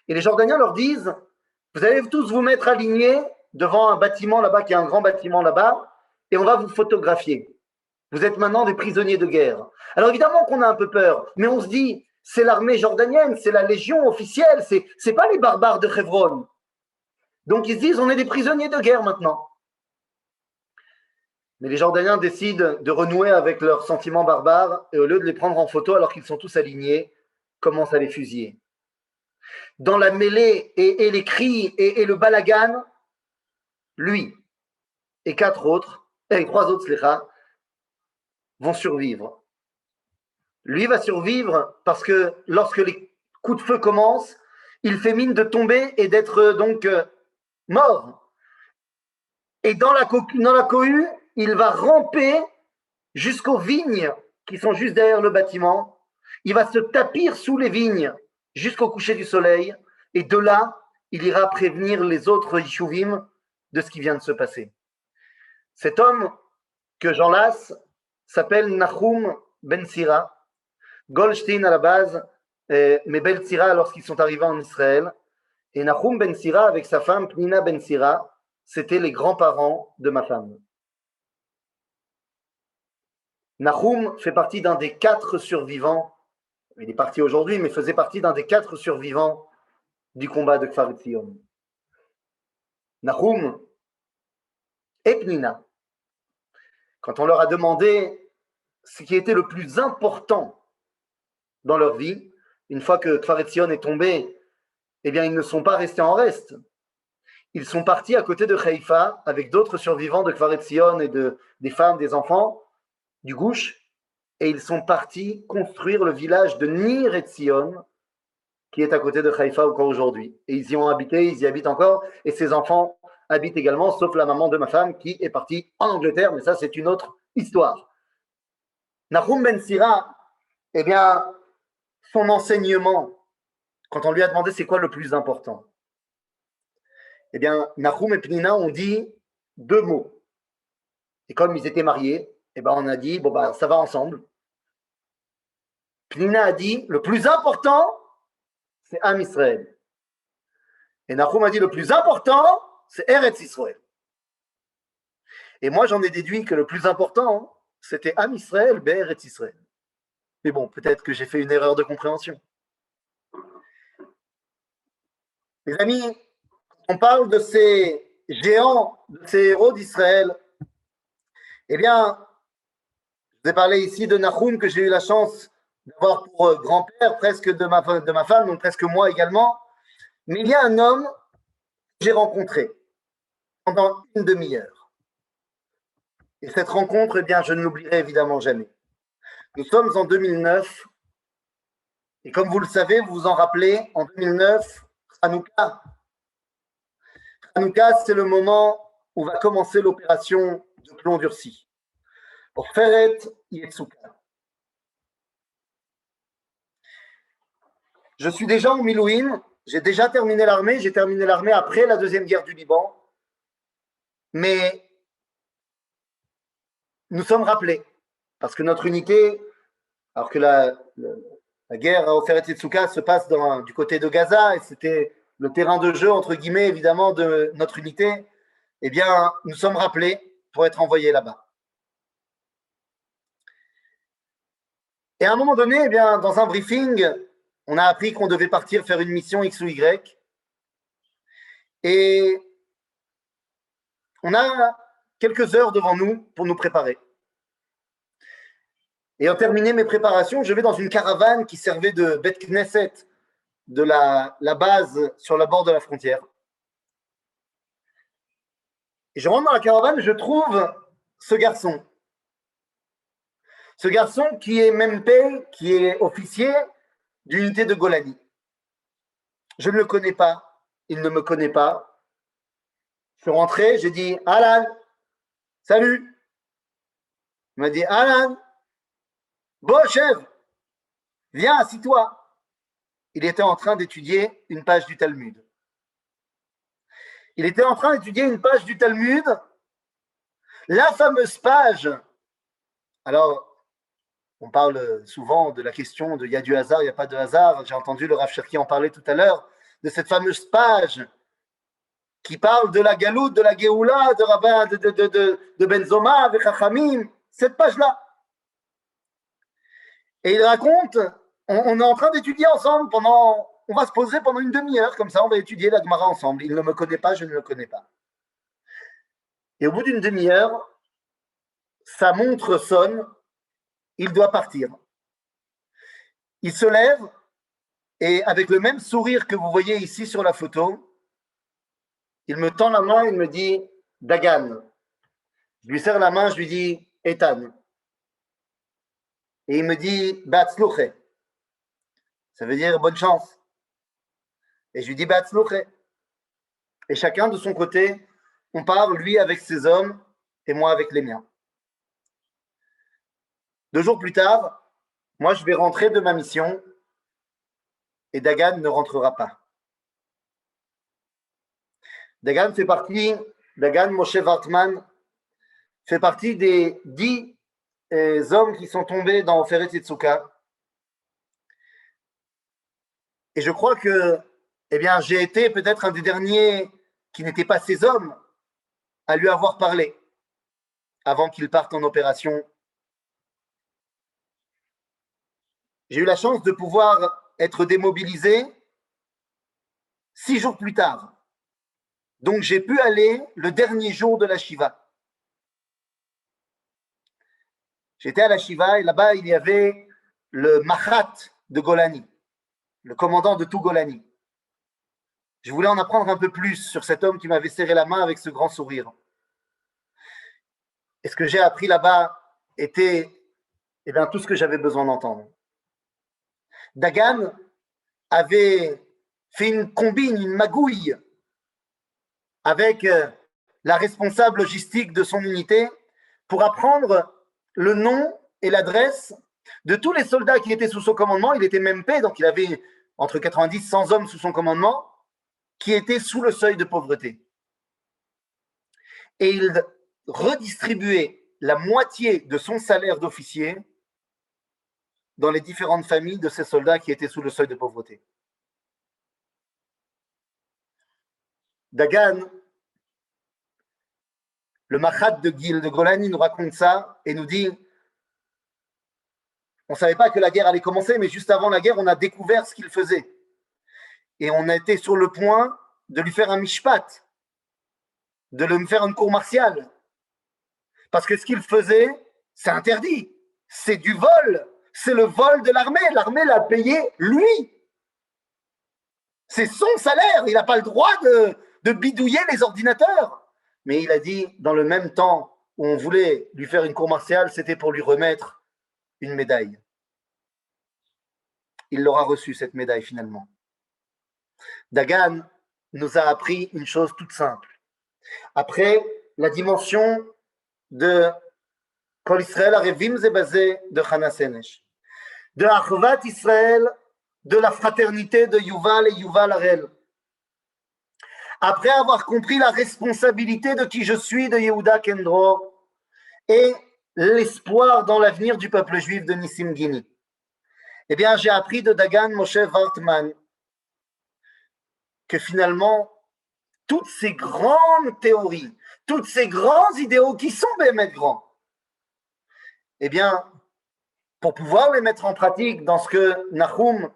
Et les Jordaniens leur disent, vous allez tous vous mettre alignés devant un bâtiment là-bas, qui est un grand bâtiment là-bas, et on va vous photographier. Vous êtes maintenant des prisonniers de guerre. Alors évidemment qu'on a un peu peur, mais on se dit, c'est l'armée jordanienne, c'est la légion officielle, c'est pas les barbares de Hebron. Donc ils se disent, on est des prisonniers de guerre maintenant. Mais les Jordaniens décident de renouer avec leurs sentiments barbares, et au lieu de les prendre en photo alors qu'ils sont tous alignés, commencent à les fusiller. Dans la mêlée et les cris et le balagan, lui et trois autres, vont survivre. Lui va survivre parce que lorsque les coups de feu commencent, il fait mine de tomber et d'être donc mort. Et dans la cohue, il va ramper jusqu'aux vignes qui sont juste derrière le bâtiment. Il va se tapir sous les vignes jusqu'au coucher du soleil. Et de là, il ira prévenir les autres Yishuvim de ce qui vient de se passer. Cet homme que j'enlace s'appelle Nahum Ben Sira. Goldstein à la base, mais Ben Sira lorsqu'ils sont arrivés en Israël. Et Nahum Ben Sira avec sa femme Pnina Ben Sira, c'était les grands-parents de ma femme. Nahum fait partie d'un des 4 survivants, il est parti aujourd'hui, mais faisait partie d'un des 4 survivants du combat de Kfar Etzion. Nahum et Pnina, quand on leur a demandé ce qui était le plus important dans leur vie, une fois que Kfar Etzion est tombé, eh bien, ils ne sont pas restés en reste. Ils sont partis à côté de Haïfa avec d'autres survivants de Kfar Etzion et des femmes, des enfants, du Gouche, et ils sont partis construire le village de Nir Etzion, qui est à côté de Haïfa encore aujourd'hui. Et ils y ont habité, ils y habitent encore, et ces enfants habitent également, sauf la maman de ma femme qui est partie en Angleterre, mais ça c'est une autre histoire. Nahum Ben Sira, eh bien, son enseignement, quand on lui a demandé c'est quoi le plus important, eh bien, Nahum et Pnina ont dit 2 mots. Et comme ils étaient mariés, eh ben, on a dit, bon, bah, ça va ensemble. Pnina a dit, le plus important, c'est Am Israël. Et Nahum a dit, le plus important, c'est Eretz Israël. Et moi, j'en ai déduit que le plus important, c'était Am Israël, Eretz Israël. Mais bon, peut-être que j'ai fait une erreur de compréhension. Les amis, on parle de ces géants, de ces héros d'Israël. Eh bien, je vous ai parlé ici de Nahum, que j'ai eu la chance d'avoir pour grand-père, presque de ma femme, donc presque moi également. Mais il y a un homme que j'ai rencontré pendant une demi-heure. Et cette rencontre, eh bien, je ne l'oublierai évidemment jamais. Nous sommes en 2009, et comme vous le savez, vous vous en rappelez, en 2009, Hanouka. Hanouka, c'est le moment où va commencer l'opération de plomb durci. Pour Feret Yetsuka. Je suis déjà en Milouim, j'ai déjà terminé l'armée, j'ai terminé l'armée après la deuxième guerre du Liban, mais nous sommes rappelés, parce que notre unité, alors que la guerre au Feret Yetsuka se passe du côté de Gaza, et c'était le terrain de jeu, entre guillemets, évidemment, de notre unité, eh bien, nous sommes rappelés pour être envoyés là-bas. Et à un moment donné, eh bien, dans un briefing, on a appris qu'on devait partir faire une mission X ou Y. Et on a quelques heures devant nous pour nous préparer. Et en terminé mes préparations, je vais dans une caravane qui servait de Bet Knesset, de la base sur la bord de la frontière. Et je rentre dans la caravane et je trouve ce garçon. Ce garçon qui est MP, qui est officier d'unité de Golani. Je ne le connais pas, il ne me connaît pas. Je suis rentré, j'ai dit « Alan, salut !» Il m'a dit « Alan, bon chef, viens, assis-toi !» Il était en train d'étudier une page du Talmud. Il était en train d'étudier une page du Talmud, la fameuse page. Alors, on parle souvent de la question de il y a du hasard, il n'y a pas de hasard. J'ai entendu le Rav Cherki en parler tout à l'heure, de cette fameuse page qui parle de la galoute, de la Géoula, de Rabbin, de Benzoma, avec Chachamim, cette page-là. Et il raconte, on est en train d'étudier ensemble on va se poser pendant une demi-heure, comme ça on va étudier la Gemara ensemble. Il ne me connaît pas, je ne le connais pas. Et au bout d'une demi-heure, sa montre sonne, il doit partir. Il se lève et avec le même sourire que vous voyez ici sur la photo, il me tend la main, il me dit « Dagan ». Je lui serre la main, je lui dis « Ethan ». Et il me dit « Batzlouche ». Ça veut dire « bonne chance ». Et je lui dis « Batzlouche ». Et chacun de son côté, on part, lui avec ses hommes et moi avec les miens. 2 jours plus tard, moi je vais rentrer de ma mission et Dagan ne rentrera pas. Dagan Moshe Wartman fait partie des 10 hommes qui sont tombés dans Oferet Yitzhak. Et je crois que j'ai été peut-être un des derniers qui n'étaient pas ces hommes à lui avoir parlé avant qu'il parte en opération. J'ai eu la chance de pouvoir être démobilisé 6 jours plus tard. Donc j'ai pu aller le dernier jour de la Shiva. J'étais à la Shiva et là-bas il y avait le Machat de Golani, le commandant de tout Golani. Je voulais en apprendre un peu plus sur cet homme qui m'avait serré la main avec ce grand sourire. Et ce que j'ai appris là-bas était tout ce que j'avais besoin d'entendre. Dagan avait fait une combine, une magouille avec la responsable logistique de son unité pour apprendre le nom et l'adresse de tous les soldats qui étaient sous son commandement. Il était MP, donc il avait entre 90 et 100 hommes sous son commandement qui étaient sous le seuil de pauvreté. Et il redistribuait la moitié de son salaire d'officier dans les différentes familles de ces soldats qui étaient sous le seuil de pauvreté. Dagan, le Machat de Golani nous raconte ça et nous dit on ne savait pas que la guerre allait commencer, mais juste avant la guerre, on a découvert ce qu'il faisait. Et on a été sur le point de lui faire un mishpat, de lui faire une cour martiale. Parce que ce qu'il faisait, c'est interdit. C'est du vol. C'est le vol de l'armée. L'armée l'a payé lui. C'est son salaire. Il n'a pas le droit de bidouiller les ordinateurs. Mais il a dit, dans le même temps où on voulait lui faire une cour martiale, c'était pour lui remettre une médaille. Il l'aura reçue, cette médaille, finalement. Dagan nous a appris une chose toute simple. Après, la dimension de Kol Israël Arevim Zebazé de Chana Senesh, de Achvat Israël, de la fraternité de Yuval et Yuval Harel. Après avoir compris la responsabilité de qui je suis de Yehuda Kendro et l'espoir dans l'avenir du peuple juif de Nissim Gini, j'ai appris de Dagan Moshe Wartman que finalement, toutes ces grandes théories, toutes ces grands idéaux qui sont bémet grands, pour pouvoir les mettre en pratique dans ce que Nahum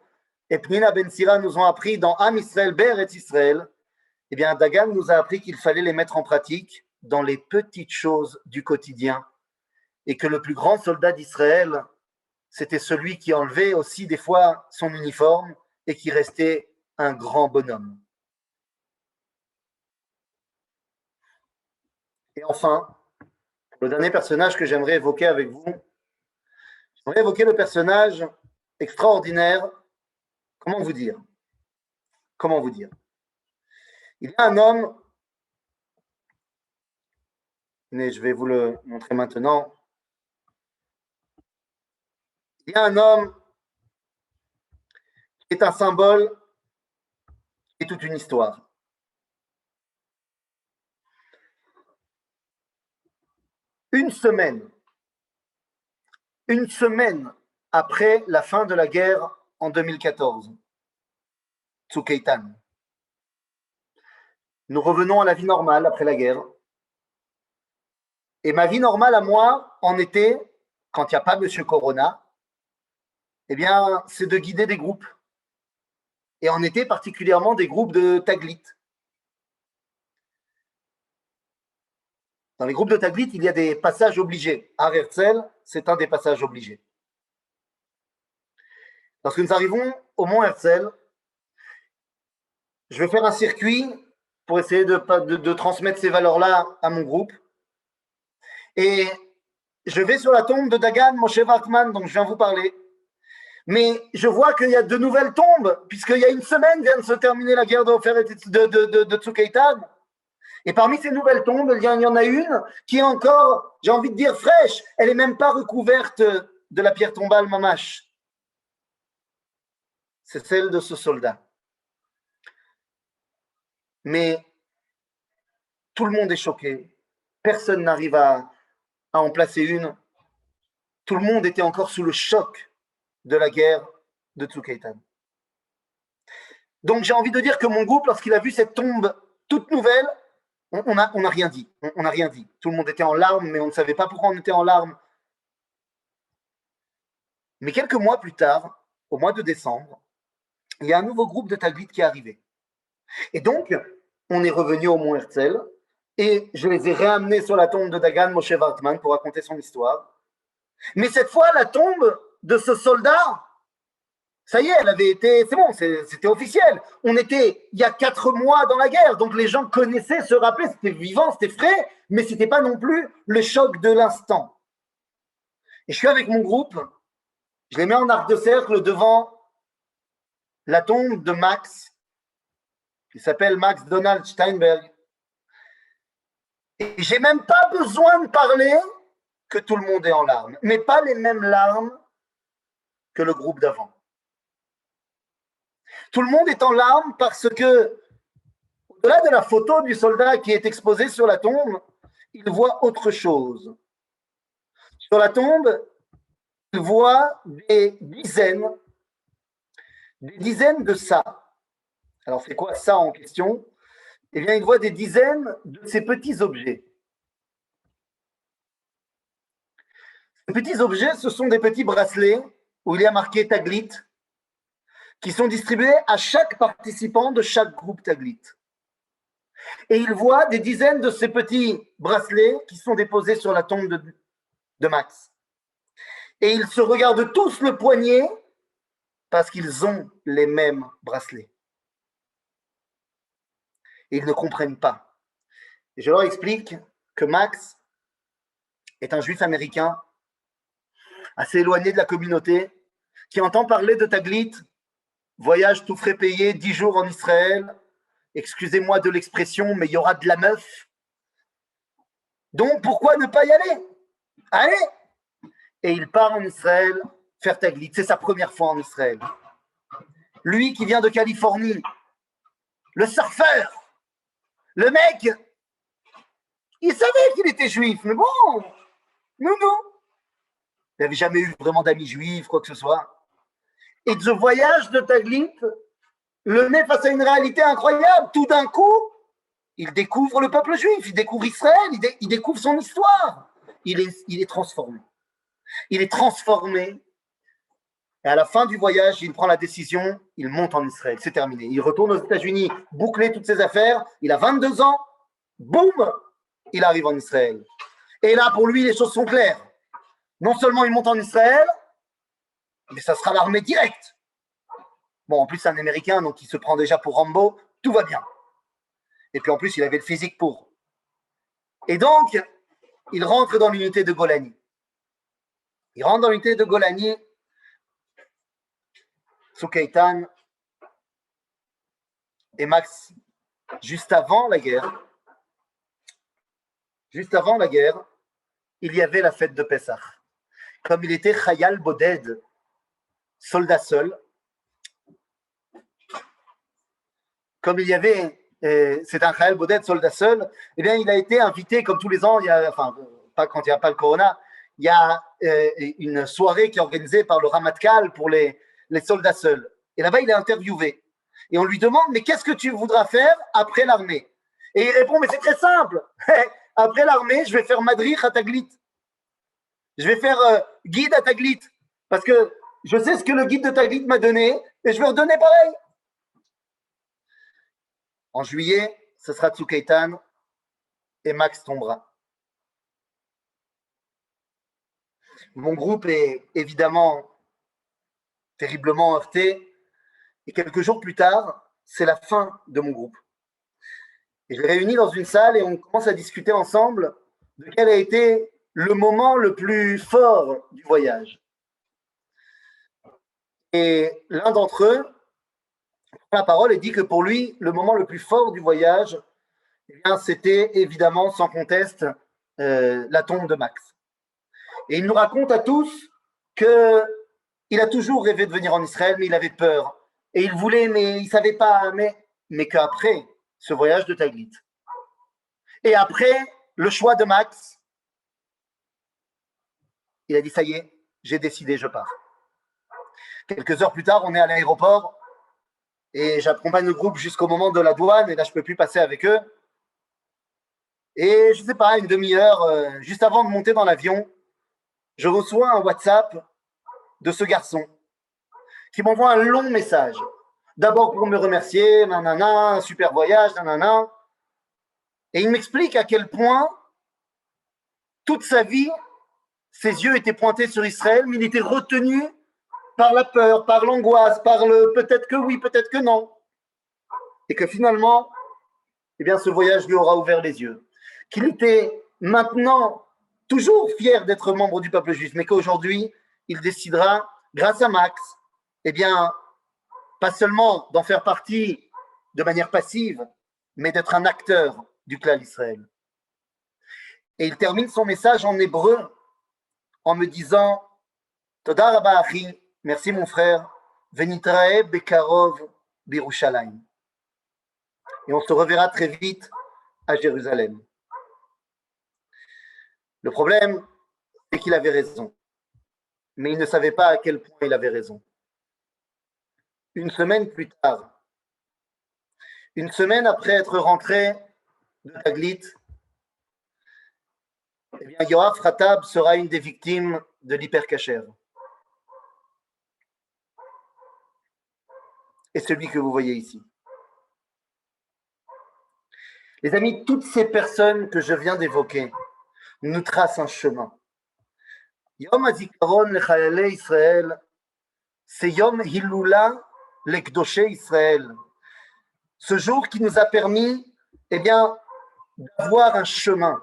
et Pnina Ben Sira nous ont appris dans Am Israël, Be'eretz Israël, Dagan nous a appris qu'il fallait les mettre en pratique dans les petites choses du quotidien et que le plus grand soldat d'Israël, c'était celui qui enlevait aussi des fois son uniforme et qui restait un grand bonhomme. Et enfin, le dernier personnage que j'aimerais évoquer avec vous, j'aimerais évoquer le personnage extraordinaire. Comment vous dire? Comment vous dire? Il y a un homme, mais je vais vous le montrer maintenant. Il y a un homme qui est un symbole et toute une histoire. Une semaine après la fin de la guerre en 2014, Tzuk Eitan, nous revenons à la vie normale après la guerre. Et ma vie normale à moi, en été, quand il n'y a pas Monsieur Corona, eh bien, c'est de guider des groupes. Et en été, particulièrement des groupes de Taglit. Dans les groupes de Taglit, il y a des passages obligés. Har Herzl, c'est un des passages obligés. Lorsque nous arrivons au mont Herzl, je vais faire un circuit pour essayer de transmettre ces valeurs-là à mon groupe. Et je vais sur la tombe de Dagan Moshe Wartman, dont je viens vous parler. Mais je vois qu'il y a de nouvelles tombes, puisqu'il y a une semaine vient de se terminer la guerre de Tzuk Eitan. Et parmi ces nouvelles tombes, il y en a une qui est encore, j'ai envie de dire, fraîche. Elle n'est même pas recouverte de la pierre tombale mamash. C'est celle de ce soldat. Mais tout le monde est choqué. Personne n'arrive à en placer une. Tout le monde était encore sous le choc de la guerre de Tzuk Eitan. Donc j'ai envie de dire que mon groupe, lorsqu'il a vu cette tombe toute nouvelle, on n'a rien dit. On n'a rien dit. Tout le monde était en larmes, mais on ne savait pas pourquoi on était en larmes. Mais quelques mois plus tard, au mois de décembre, il y a un nouveau groupe de Taglit qui est arrivé. Et donc, on est revenu au mont Herzl et je les ai réamenés sur la tombe de Dagan Moshe Wartman pour raconter son histoire. Mais cette fois, la tombe de ce soldat, ça y est, elle avait été, c'est bon, c'était officiel. On était il y a 4 mois dans la guerre, donc les gens connaissaient, se rappelaient, c'était vivant, c'était frais, mais c'était pas non plus le choc de l'instant. Et je suis avec mon groupe, je les mets en arc de cercle devant la tombe de Max, qui s'appelle Max Donald Steinberg. Et j'ai même pas besoin de parler que tout le monde est en larmes, mais pas les mêmes larmes que le groupe d'avant. Tout le monde est en larmes parce que, au-delà de la photo du soldat qui est exposée sur la tombe, il voit autre chose. Sur la tombe, il voit des dizaines de ça. Alors, c'est quoi ça en question? Eh bien, il voit des dizaines de ces petits objets. Ces petits objets, ce sont des petits bracelets où il y a marqué Taglit, qui sont distribués à chaque participant de chaque groupe Taglit. Et il voit des dizaines de ces petits bracelets qui sont déposés sur la tombe de Max. Et ils se regardent tous le poignet parce qu'ils ont les mêmes bracelets. Et ils ne comprennent pas. Et je leur explique que Max est un juif américain assez éloigné de la communauté qui entend parler de Taglit, voyage tout frais payé, 10 jours en Israël. Excusez-moi de l'expression, mais il y aura de la meuf. Donc, pourquoi ne pas y aller? Allez! Et il part en Israël faire Taglit. C'est sa première fois en Israël. Lui qui vient de Californie, le surfeur, le mec, il savait qu'il était juif, mais bon, non. Il n'avait jamais eu vraiment d'amis juifs, quoi que ce soit. Et ce voyage de Taglit le met face à une réalité incroyable. Tout d'un coup, il découvre le peuple juif, il découvre Israël, il découvre son histoire. Il est transformé. Il est transformé. Et à la fin du voyage, il prend la décision, il monte en Israël. C'est terminé. Il retourne aux États-Unis, boucler toutes ses affaires. Il a 22 ans. Boum, il arrive en Israël. Et là, pour lui, les choses sont claires. Non seulement il monte en Israël, mais ça sera l'armée directe. Bon, en plus, c'est un Américain, donc il se prend déjà pour Rambo. Tout va bien. Et puis en plus, il avait le physique pour. Et donc, il rentre dans l'unité de Golani. Il rentre dans l'unité de Golani, Tsukaitan et Max, juste avant la guerre, il y avait la fête de Pessah. Comme il était Chayal Boded, soldat seul, comme il y avait, c'est un Chayal Boded, soldat seul, eh bien, il a été invité, comme tous les ans, enfin, pas quand il n'y a pas le Corona, il y a une soirée qui est organisée par le Ramatkal pour les soldats seuls. Et là-bas, il est interviewé. Et on lui demande, mais qu'est-ce que tu voudras faire après l'armée? Et il répond, mais c'est très simple. Après l'armée, je vais faire Madrich à Taglit. Je vais faire guide à Taglit. Parce que je sais ce que le guide de Taglit m'a donné et je vais redonner pareil. En juillet, ce sera Tsukaitan et Max tombera. Mon groupe est évidemment terriblement heurté. Et quelques jours plus tard, c'est la fin de mon groupe. Et je les réunis dans une salle et on commence à discuter ensemble de quel a été le moment le plus fort du voyage. Et l'un d'entre eux prend la parole et dit que pour lui, le moment le plus fort du voyage, eh bien, c'était évidemment, sans conteste, la tombe de Max. Et il nous raconte à tous qu'il a toujours rêvé de venir en Israël, mais il avait peur. Et il voulait, mais il ne savait pas, mais qu'après ce voyage de Taglit, et après le choix de Max, il a dit, ça y est, j'ai décidé, je pars. Quelques heures plus tard, on est à l'aéroport et j'accompagne le groupe jusqu'au moment de la douane et là, je ne peux plus passer avec eux. Et je ne sais pas, une demi-heure, juste avant de monter dans l'avion, je reçois un WhatsApp de ce garçon qui m'envoie un long message. D'abord pour me remercier, nanana, un super voyage, nanana. Et il m'explique à quel point, toute sa vie, ses yeux étaient pointés sur Israël, mais il était retenu par la peur, par l'angoisse, par le peut-être que oui, peut-être que non. Et que finalement, eh bien, ce voyage lui aura ouvert les yeux. Qu'il était maintenant toujours fier d'être membre du peuple juif, mais qu'aujourd'hui, il décidera, grâce à Max, eh bien, pas seulement d'en faire partie de manière passive, mais d'être un acteur du clan Israël. Et il termine son message en hébreu en me disant Toda Rabba Achi, merci mon frère, Venitrae Bekarov Birushalayim. Et on se reverra très vite à Jérusalem. Le problème, c'est qu'il avait raison. Mais il ne savait pas à quel point il avait raison. Une semaine plus tard, une semaine après être rentré de Taglit, eh bien, Yoav Ratab sera une des victimes de l'hypercacher. Et celui que vous voyez ici. Les amis, toutes ces personnes que je viens d'évoquer nous tracent un chemin. Yom HaZikaron lechayale Israël, c'est Yom Hilula lekdoshe Israël. Ce jour qui nous a permis, eh bien, d'avoir un chemin,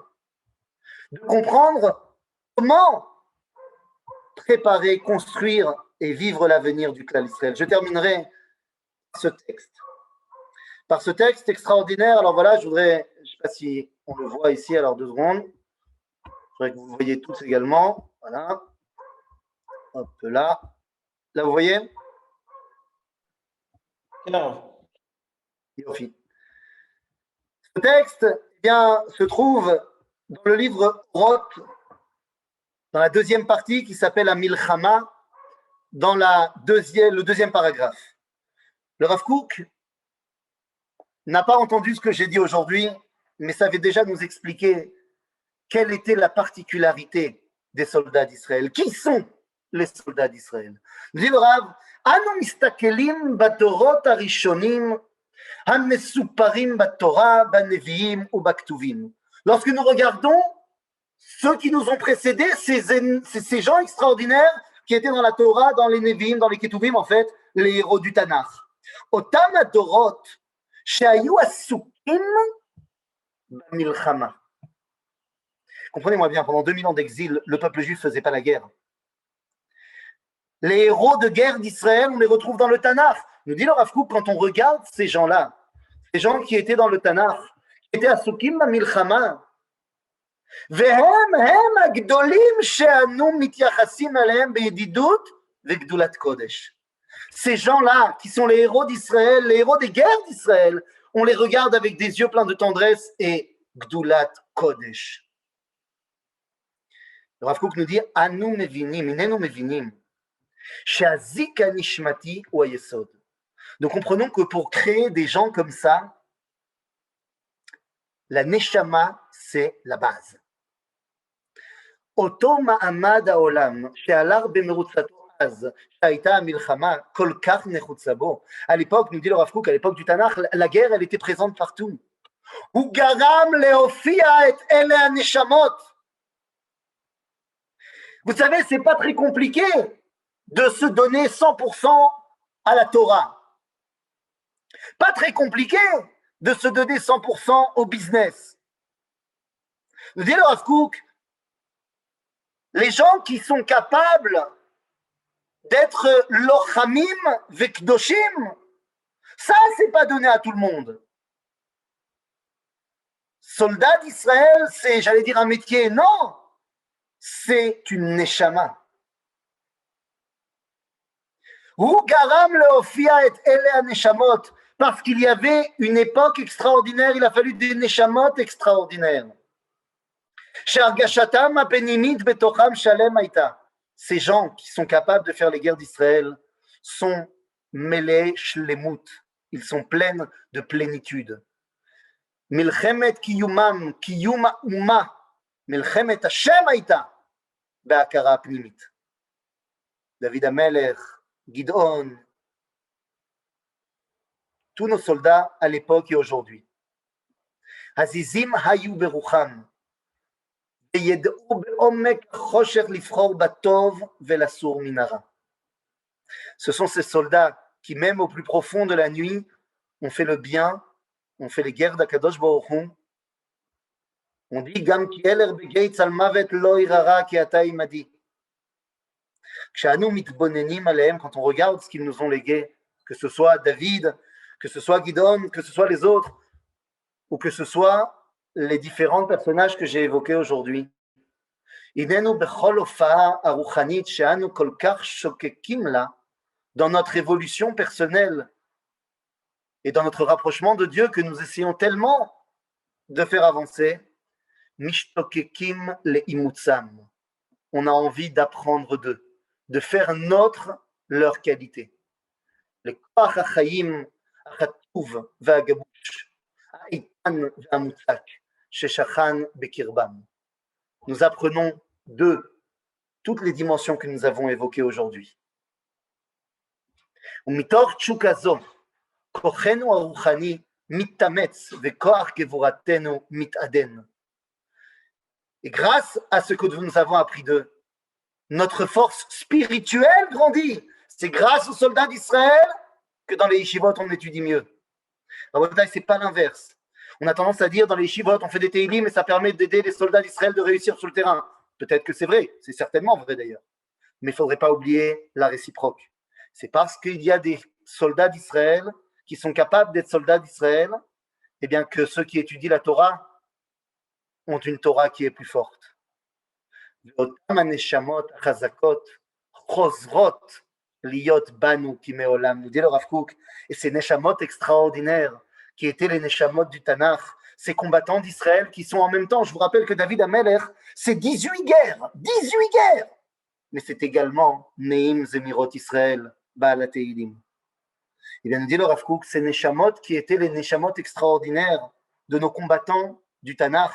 de comprendre comment préparer, construire et vivre l'avenir du clan Israël. Je terminerai ce texte. Par ce texte extraordinaire, alors voilà, je voudrais, je ne sais pas si on le voit ici, alors 2 secondes. Je voudrais que vous voyez tous également. Voilà. Hop là. Là, vous voyez? Non. Ce texte, eh bien, se trouve dans le livre Roth, dans la deuxième partie qui s'appelle la Milchama, dans le deuxième paragraphe. Le Rav Kook n'a pas entendu ce que j'ai dit aujourd'hui, mais savait déjà nous expliquer quelle était la particularité des soldats d'Israël. Qui sont les soldats d'Israël? Dit le Rav, Anu mistakelim badorot arishonim hamesuparim batorah baneviim ou baktuvim. Lorsque nous regardons ceux qui nous ont précédés, ces gens extraordinaires qui étaient dans la Torah, dans les Nevi'im, dans les Ketuvim, en fait, les héros du Tanakh. Otam adorot shehayu asukim bamilchama. Comprenez-moi bien, pendant 2000 ans d'exil, le peuple juif ne faisait pas la guerre. Les héros de guerre d'Israël, on les retrouve dans le Tanakh. Nous dit le Rav Kook, quand on regarde ces gens-là, ces gens qui étaient dans le Tanakh, qui étaient à Sukim Milchama, והם הגדולים שאנו מתייחסים אליהם בידידות וגדולת קודש. Ces gens-là, qui sont les héros d'Israël, les héros des guerres d'Israël, on les regarde avec des yeux pleins de tendresse et gdulat kodesh. Le Rav Kook nous dit, anu mevinim, inenu mevinim, she'azika nishmati ou ayesod. Nous comprenons que pour créer des gens comme ça, la neshama, c'est la base. אותו מעמד העולם שעלה במרוצתו אז, שהייתה המלחמה כל כך נחוצה בו, à l'époque, nous dit le Rav Kook, à l'époque du Tanakh, la guerre, elle était présente partout. הוא גרם להופיע את אלה הנשמות. Vous savez, c'est pas très compliqué de se donner 100% à la Torah. Pas très compliqué de se donner 100% au business. Nous dit le Rav Kook, les gens qui sont capables d'être lochamim vekdoshim, ça, c'est pas donné à tout le monde. Soldat d'Israël, c'est, j'allais dire, un métier. Non, c'est une neshama. Hu garam leofia et ele neshamot, parce qu'il y avait une époque extraordinaire, il a fallu des neshamot extraordinaires. Ces gens qui sont capables de faire les guerres d'Israël sont mêlés shlemut, ils sont pleins de plénitude. Milchemet kiyumam, kiyuma uma, milchemet Hashem aita, be'akara pnimit. David Amelech, Gidon, tous nos soldats à l'époque et aujourd'hui. Hazizim hayu berucham. Ce sont ces soldats qui, même au plus profond de la nuit, ont fait le bien, ont fait les guerres d'Akadosh Baruch Hu. On dit Gam ki eler begeitz al mavet lo irara ki ata imadi. כשאנו מתבוננים עליהם, quand on regarde ce qu'ils nous ont légué, que ce soit David, que ce soit Gidon, que ce soit les autres, ou que ce soit les différents personnages que j'ai évoqués aujourd'hui. Dans notre évolution personnelle et dans notre rapprochement de Dieu que nous essayons tellement de faire avancer, on a envie d'apprendre d'eux, de faire notre leur qualité. Les nous apprenons d'eux toutes les dimensions que nous avons évoquées aujourd'hui. Et grâce à ce que nous avons appris d'eux, notre force spirituelle grandit. C'est grâce aux soldats d'Israël que dans les yeshivot on étudie mieux. C'est pas l'inverse. On a tendance à dire dans les yeshivot, on fait des teilim et ça permet d'aider les soldats d'Israël de réussir sur le terrain. Peut-être que c'est vrai, c'est certainement vrai d'ailleurs. Mais il ne faudrait pas oublier la réciproque. C'est parce qu'il y a des soldats d'Israël qui sont capables d'être soldats d'Israël, eh bien que ceux qui étudient la Torah ont une Torah qui est plus forte. Nous dit le Rav Kook, et ces neshamot extraordinaires qui étaient les neshamot du Tanakh, ces combattants d'Israël qui sont en même temps, je vous rappelle que David Amelech, c'est 18 guerres, mais c'est également Neim Zemirot Israël, Baal HaTeilim. Il nous dit le Rav Kook, ces neshamot qui étaient les neshamot extraordinaires de nos combattants du Tanakh,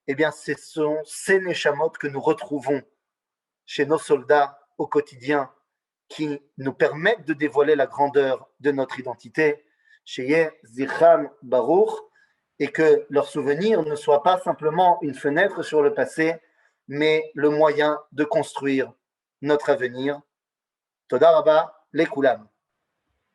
eh bien ce sont ces neshamot que nous retrouvons chez nos soldats au quotidien, qui nous permettent de dévoiler la grandeur de notre identité, Sheyeh Zichram Baruch, et que leur souvenir ne soit pas simplement une fenêtre sur le passé, mais le moyen de construire notre avenir. Toda Rabba, Lekulam.